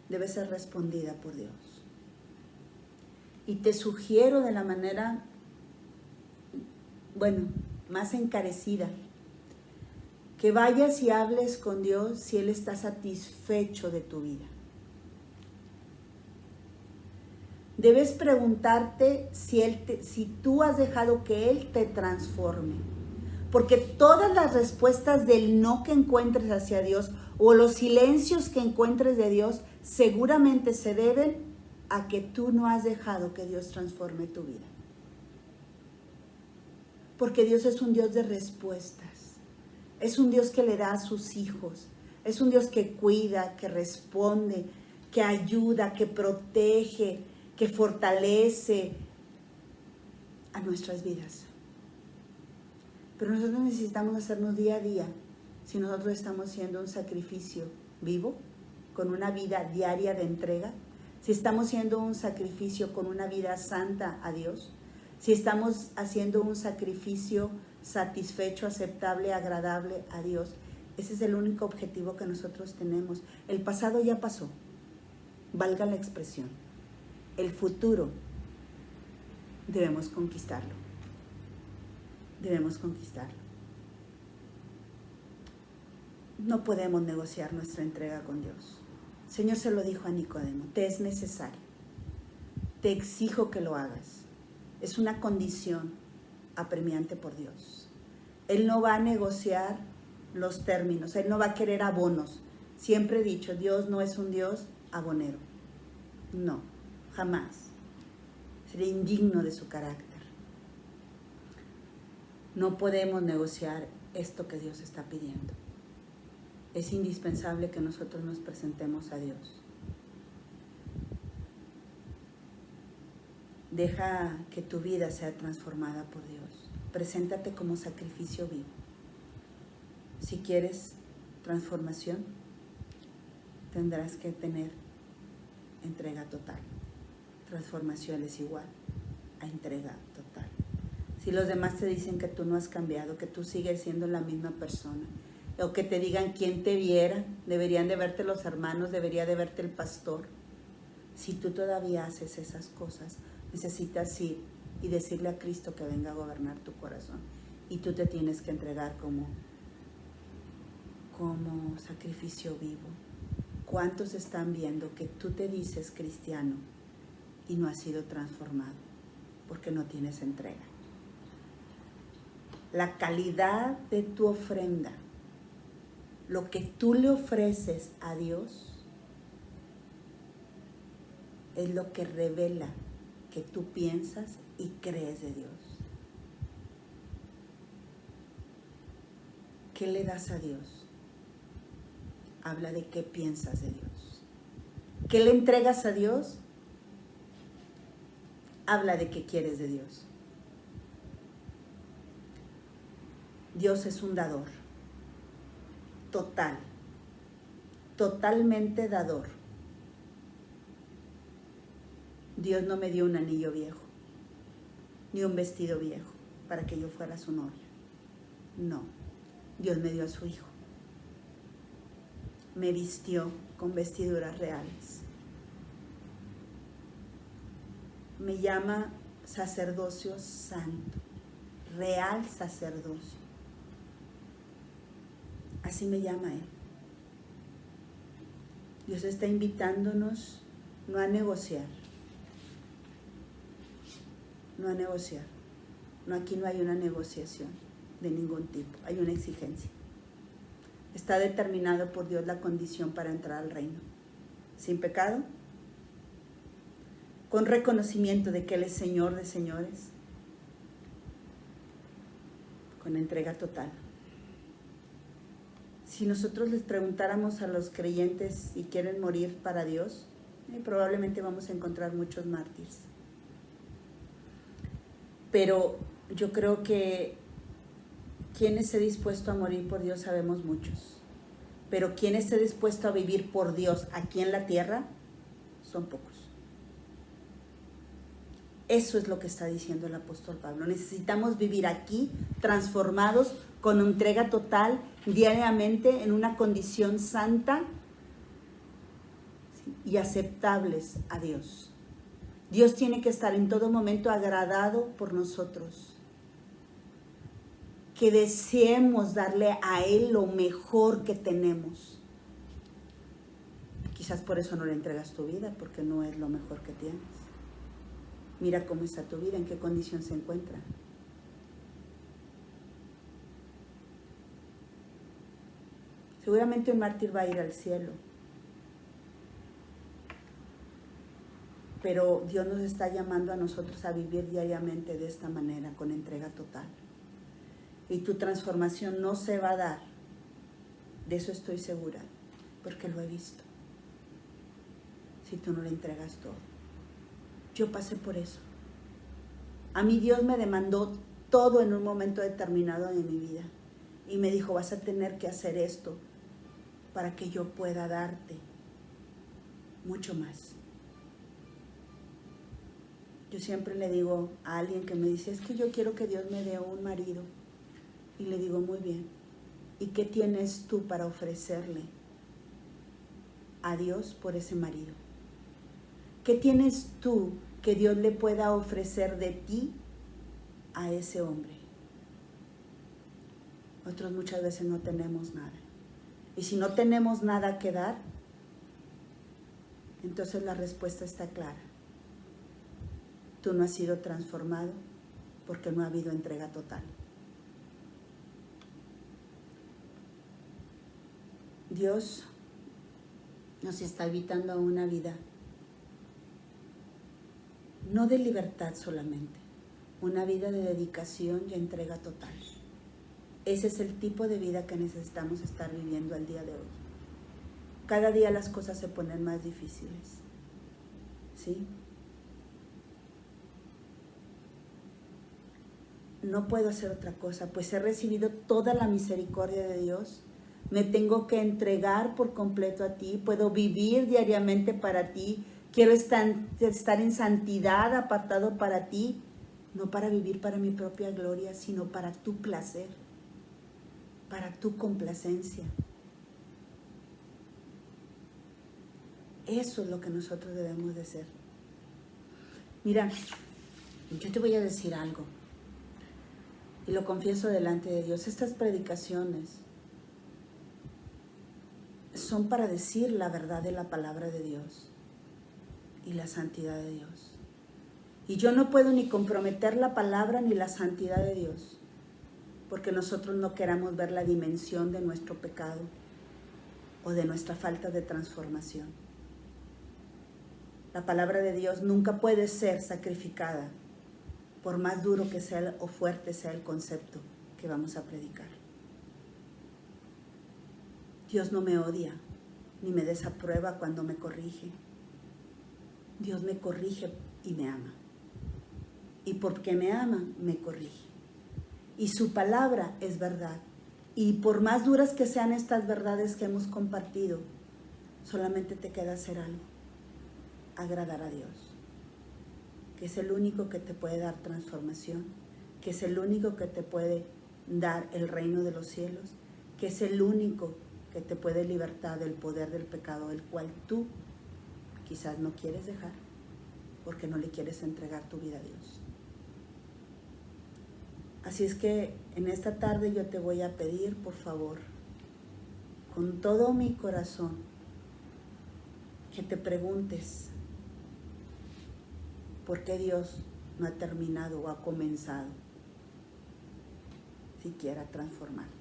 debe ser respondida por Dios. Y te sugiero de la manera, más encarecida, que vayas y hables con Dios si Él está satisfecho de tu vida. Debes preguntarte si tú has dejado que Él te transforme. Porque todas las respuestas del no que encuentres hacia Dios o los silencios que encuentres de Dios seguramente se deben a que tú no has dejado que Dios transforme tu vida. Porque Dios es un Dios de respuestas. Es un Dios que le da a sus hijos. Es un Dios que cuida, que responde, que ayuda, que protege, que fortalece a nuestras vidas. Pero nosotros necesitamos hacernos día a día, si nosotros estamos haciendo un sacrificio vivo, con una vida diaria de entrega, si estamos haciendo un sacrificio con una vida santa a Dios, si estamos haciendo un sacrificio satisfecho, aceptable, agradable a Dios. Ese es el único objetivo que nosotros tenemos. El pasado ya pasó, valga la expresión. El futuro debemos conquistarlo. Debemos conquistarlo. No podemos negociar nuestra entrega con Dios. El Señor se lo dijo a Nicodemo, te es necesario. Te exijo que lo hagas. Es una condición apremiante por Dios. Él no va a negociar los términos, Él no va a querer abonos. Siempre he dicho, Dios no es un Dios abonero. No, jamás. Sería indigno de su carácter. No podemos negociar esto que Dios está pidiendo. Es indispensable que nosotros nos presentemos a Dios. Deja que tu vida sea transformada por Dios. Preséntate como sacrificio vivo. Si quieres transformación, tendrás que tener entrega total. Transformación es igual a entrega total. Si los demás te dicen que tú no has cambiado, que tú sigues siendo la misma persona, o que te digan quién te viera, deberían de verte los hermanos, debería de verte el pastor. Si tú todavía haces esas cosas, necesitas ir y decirle a Cristo que venga a gobernar tu corazón. Y tú te tienes que entregar como sacrificio vivo. ¿Cuántos están viendo que tú te dices cristiano y no has sido transformado? Porque no tienes entrega. La calidad de tu ofrenda, lo que tú le ofreces a Dios, es lo que revela que tú piensas y crees de Dios. ¿Qué le das a Dios? Habla de qué piensas de Dios. ¿Qué le entregas a Dios? Habla de qué quieres de Dios. Dios es un dador. Total. Totalmente dador. Dios no me dio un anillo viejo, ni un vestido viejo para que yo fuera su novia. No, Dios me dio a su hijo. Me vistió con vestiduras reales. Me llama sacerdocio santo, real sacerdocio. Así me llama Él. Dios está invitándonos no a negociar. No a negociar. No, aquí no hay una negociación de ningún tipo. Hay una exigencia. Está determinado por Dios la condición para entrar al reino. Sin pecado. Con reconocimiento de que Él es Señor de señores. Con entrega total. Si nosotros les preguntáramos a los creyentes si quieren morir para Dios, probablemente vamos a encontrar muchos mártires. Pero yo creo que quien esté dispuesto a morir por Dios sabemos muchos. Pero quien esté dispuesto a vivir por Dios aquí en la tierra, son pocos. Eso es lo que está diciendo el apóstol Pablo. Necesitamos vivir aquí transformados con entrega total, diariamente, en una condición santa y aceptables a Dios. Dios tiene que estar en todo momento agradado por nosotros. Que deseemos darle a Él lo mejor que tenemos. Quizás por eso no le entregas tu vida, porque no es lo mejor que tienes. Mira cómo está tu vida, en qué condición se encuentra. Seguramente un mártir va a ir al cielo, pero Dios nos está llamando a nosotros a vivir diariamente de esta manera, con entrega total. Y tu transformación no se va a dar, de eso estoy segura, porque lo he visto, si tú no le entregas todo. Yo pasé por eso. A mí Dios me demandó todo en un momento determinado de mi vida y me dijo, vas a tener que hacer esto para que yo pueda darte mucho más. Yo siempre le digo a alguien que me dice, es que yo quiero que Dios me dé un marido. Y le digo, muy bien, ¿y qué tienes tú para ofrecerle a Dios por ese marido? ¿Qué tienes tú que Dios le pueda ofrecer de ti a ese hombre? Nosotros muchas veces no tenemos nada. Y si no tenemos nada que dar, entonces la respuesta está clara. Tú no has sido transformado porque no ha habido entrega total. Dios nos está invitando a una vida no de libertad solamente, una vida de dedicación y entrega total. Ese es el tipo de vida que necesitamos estar viviendo al día de hoy. Cada día las cosas se ponen más difíciles, ¿sí? No puedo hacer otra cosa, pues he recibido toda la misericordia de Dios. Me tengo que entregar por completo a ti, puedo vivir diariamente para ti, quiero estar en santidad, apartado para ti, no para vivir para mi propia gloria, sino para tu placer, para tu complacencia. Eso es lo que nosotros debemos de ser. Mira, yo te voy a decir algo, y lo confieso delante de Dios, estas predicaciones son para decir la verdad de la palabra de Dios y la santidad de Dios. Y yo no puedo ni comprometer la palabra ni la santidad de Dios, porque nosotros no queramos ver la dimensión de nuestro pecado o de nuestra falta de transformación. La palabra de Dios nunca puede ser sacrificada, por más duro que sea o fuerte sea el concepto que vamos a predicar. Dios no me odia, ni me desaprueba cuando me corrige. Dios me corrige y me ama. Y porque me ama, me corrige. Y su palabra es verdad. Y por más duras que sean estas verdades que hemos compartido, solamente te queda hacer algo: agradar a Dios, que es el único que te puede dar transformación, que es el único que te puede dar el reino de los cielos, que es el único que te puede libertar del poder del pecado, el cual tú quizás no quieres dejar porque no le quieres entregar tu vida a Dios. Así es que en esta tarde yo te voy a pedir, por favor, con todo mi corazón, que te preguntes por qué Dios no ha terminado o ha comenzado siquiera a transformarte.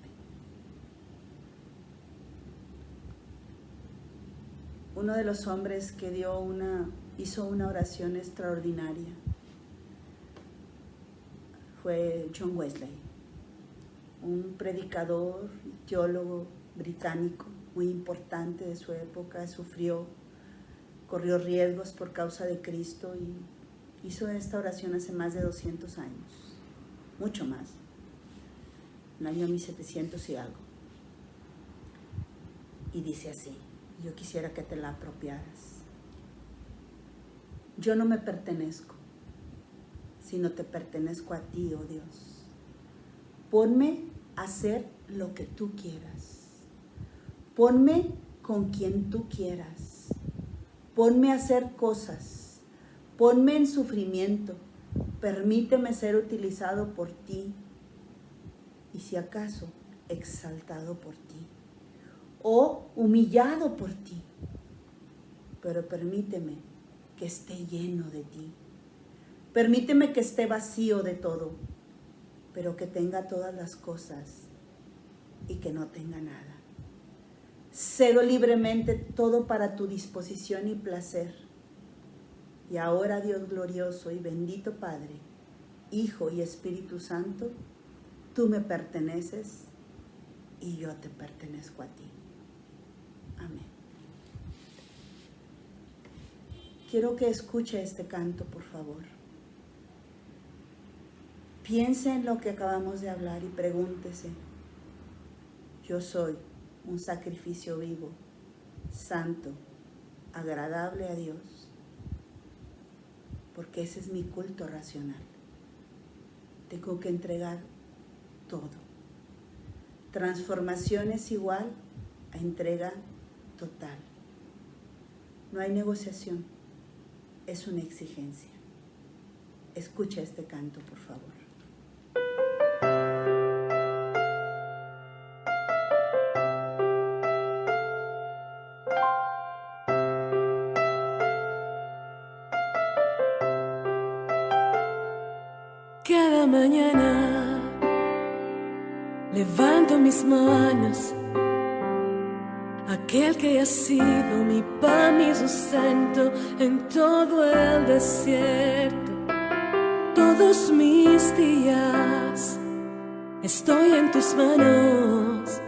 Uno de los hombres que hizo una oración extraordinaria fue John Wesley, un predicador, teólogo británico muy importante de su época. Corrió riesgos por causa de Cristo y hizo esta oración hace más de 200 años, mucho más, en el año 1700 y algo. Y dice así: yo quisiera que te la apropiaras. Yo no me pertenezco, sino te pertenezco a ti, oh Dios. Ponme a hacer lo que tú quieras. Ponme con quien tú quieras. Ponme a hacer cosas. Ponme en sufrimiento. Permíteme ser utilizado por ti. Y si acaso, exaltado por ti. O humillado por ti. Pero permíteme que esté lleno de ti. Permíteme que esté vacío de todo, pero que tenga todas las cosas y que no tenga nada. Cedo libremente todo para tu disposición y placer. Y ahora, Dios glorioso y bendito Padre, Hijo y Espíritu Santo, tú me perteneces y yo te pertenezco a ti. Amén. Quiero que escuche este canto, por favor. Piense en lo que acabamos de hablar y pregúntese: yo soy un sacrificio vivo, santo, agradable a Dios, porque ese es mi culto racional. Tengo que entregar todo. Transformación es igual a entrega total. No hay negociación, es una exigencia. Escucha este canto, por favor. Cada mañana levanto mis manos, aquel que ha sido mi pan, mi sustento en todo el desierto. Todos mis días estoy en tus manos,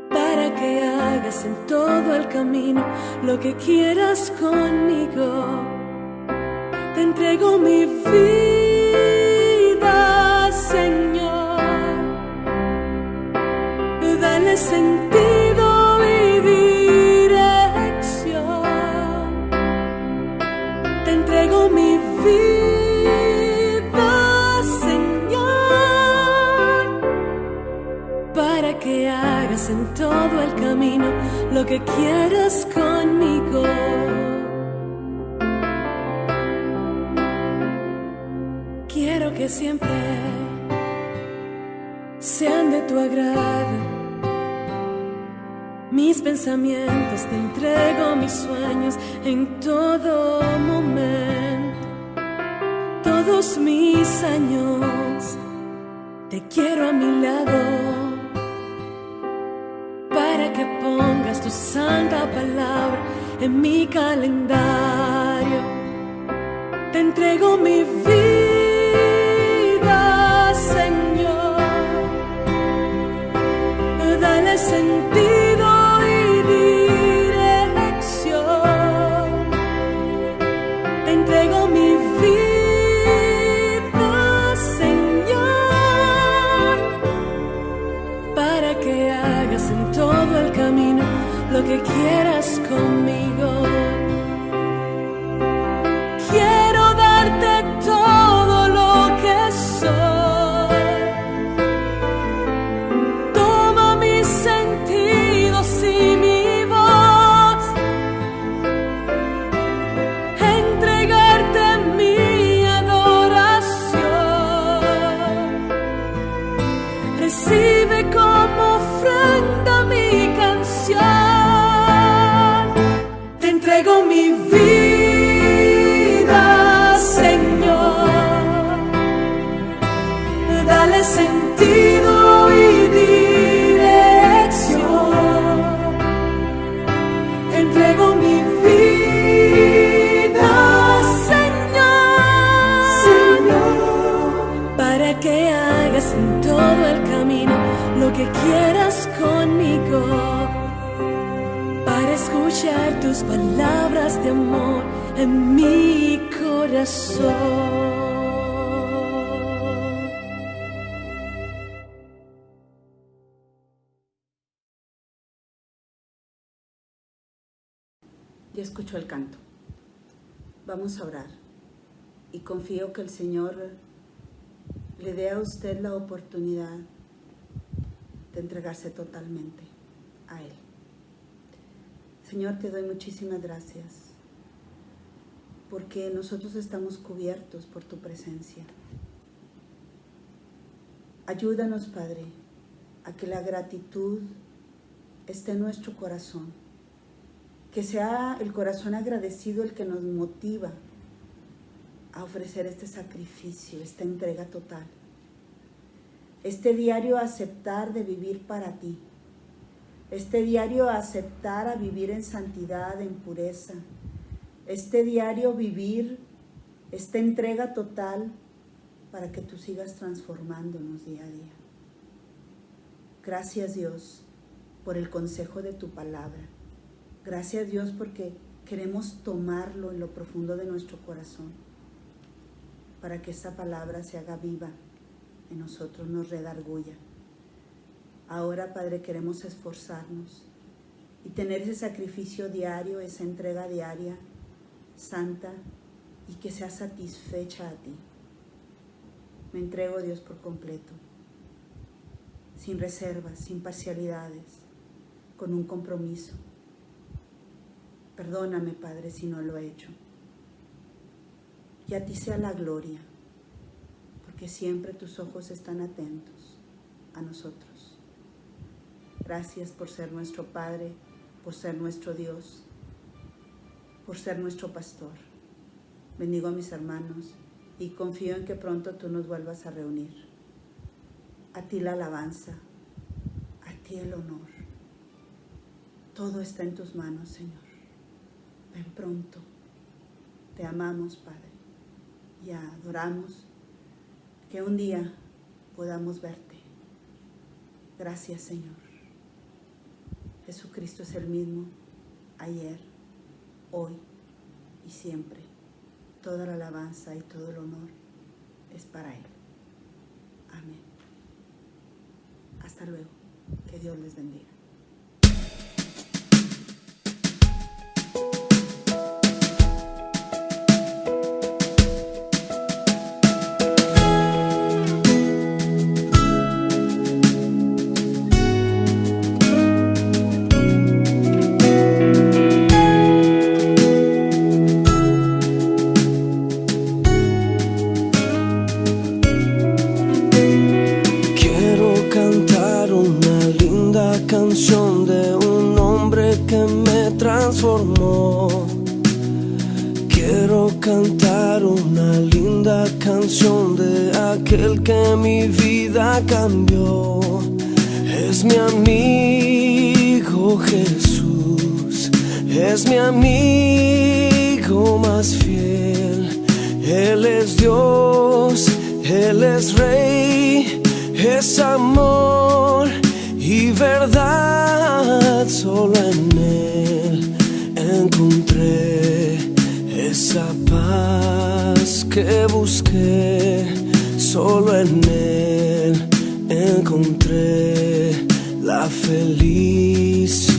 para que hagas en todo el camino lo que quieras conmigo. Te entrego mi vida, Señor. Dale sentido y dirección. Te entrego mi vida, Señor, para que hagas en todo el camino lo que quieras conmigo. Quiero que siempre sean de tu agrado mis pensamientos, te entrego mis sueños en todo momento. Todos mis años te quiero a mi lado, para que pongas tu santa palabra en mi calendario. Te entrego mi vida, Señor. Dale sentido y dirección. Te entrego mi vida, Señor, para que hagas en todo el camino lo que quieras conmigo. Quiero darte todo lo que soy. Toma mis sentidos y mi voz. Entregarte mi adoración. Recibe como ofrenda mi canción. Te entrego mi vida, Señor. Dale sentido y dirección. Te entrego mi vida, Señor, para que hagas en todo el camino lo que quieras conmigo, para escuchar tus palabras de amor en mi corazón. Ya escuchó el canto. Vamos a orar y confío que el Señor le dé a usted la oportunidad de entregarse totalmente a Él. Señor, te doy muchísimas gracias porque nosotros estamos cubiertos por tu presencia. Ayúdanos, Padre, a que la gratitud esté en nuestro corazón, que sea el corazón agradecido el que nos motiva a ofrecer este sacrificio, esta entrega total. Este diario aceptar de vivir para ti. Este diario aceptar a vivir en santidad, en pureza. Este diario vivir esta entrega total para que tú sigas transformándonos día a día. Gracias, Dios, por el consejo de tu palabra. Gracias, Dios, porque queremos tomarlo en lo profundo de nuestro corazón para que esta palabra se haga viva en nosotros, nos redarguya. Ahora, Padre, queremos esforzarnos y tener ese sacrificio diario, esa entrega diaria, santa, y que sea satisfecha a ti. Me entrego, Dios, por completo, sin reservas, sin parcialidades, con un compromiso. Perdóname, Padre, si no lo he hecho. Y a ti sea la gloria, porque siempre tus ojos están atentos a nosotros. Gracias por ser nuestro Padre, por ser nuestro Dios, por ser nuestro pastor. Bendigo a mis hermanos y confío en que pronto tú nos vuelvas a reunir. A ti la alabanza, a ti el honor. Todo está en tus manos, Señor. Ven pronto. Te amamos, Padre, y adoramos que un día podamos verte. Gracias, Señor. Jesucristo es el mismo ayer, hoy y siempre. Toda la alabanza y todo el honor es para Él. Amén. Hasta luego. Que Dios les bendiga. Canción de un hombre que me transformó. Quiero cantar una linda canción de aquel que mi vida cambió. Es mi amigo Jesús, es mi amigo más fiel. Él es Dios, Él es Rey, es amor y verdad. Solo en Él encontré esa paz que busqué. Solo en Él encontré la felicidad.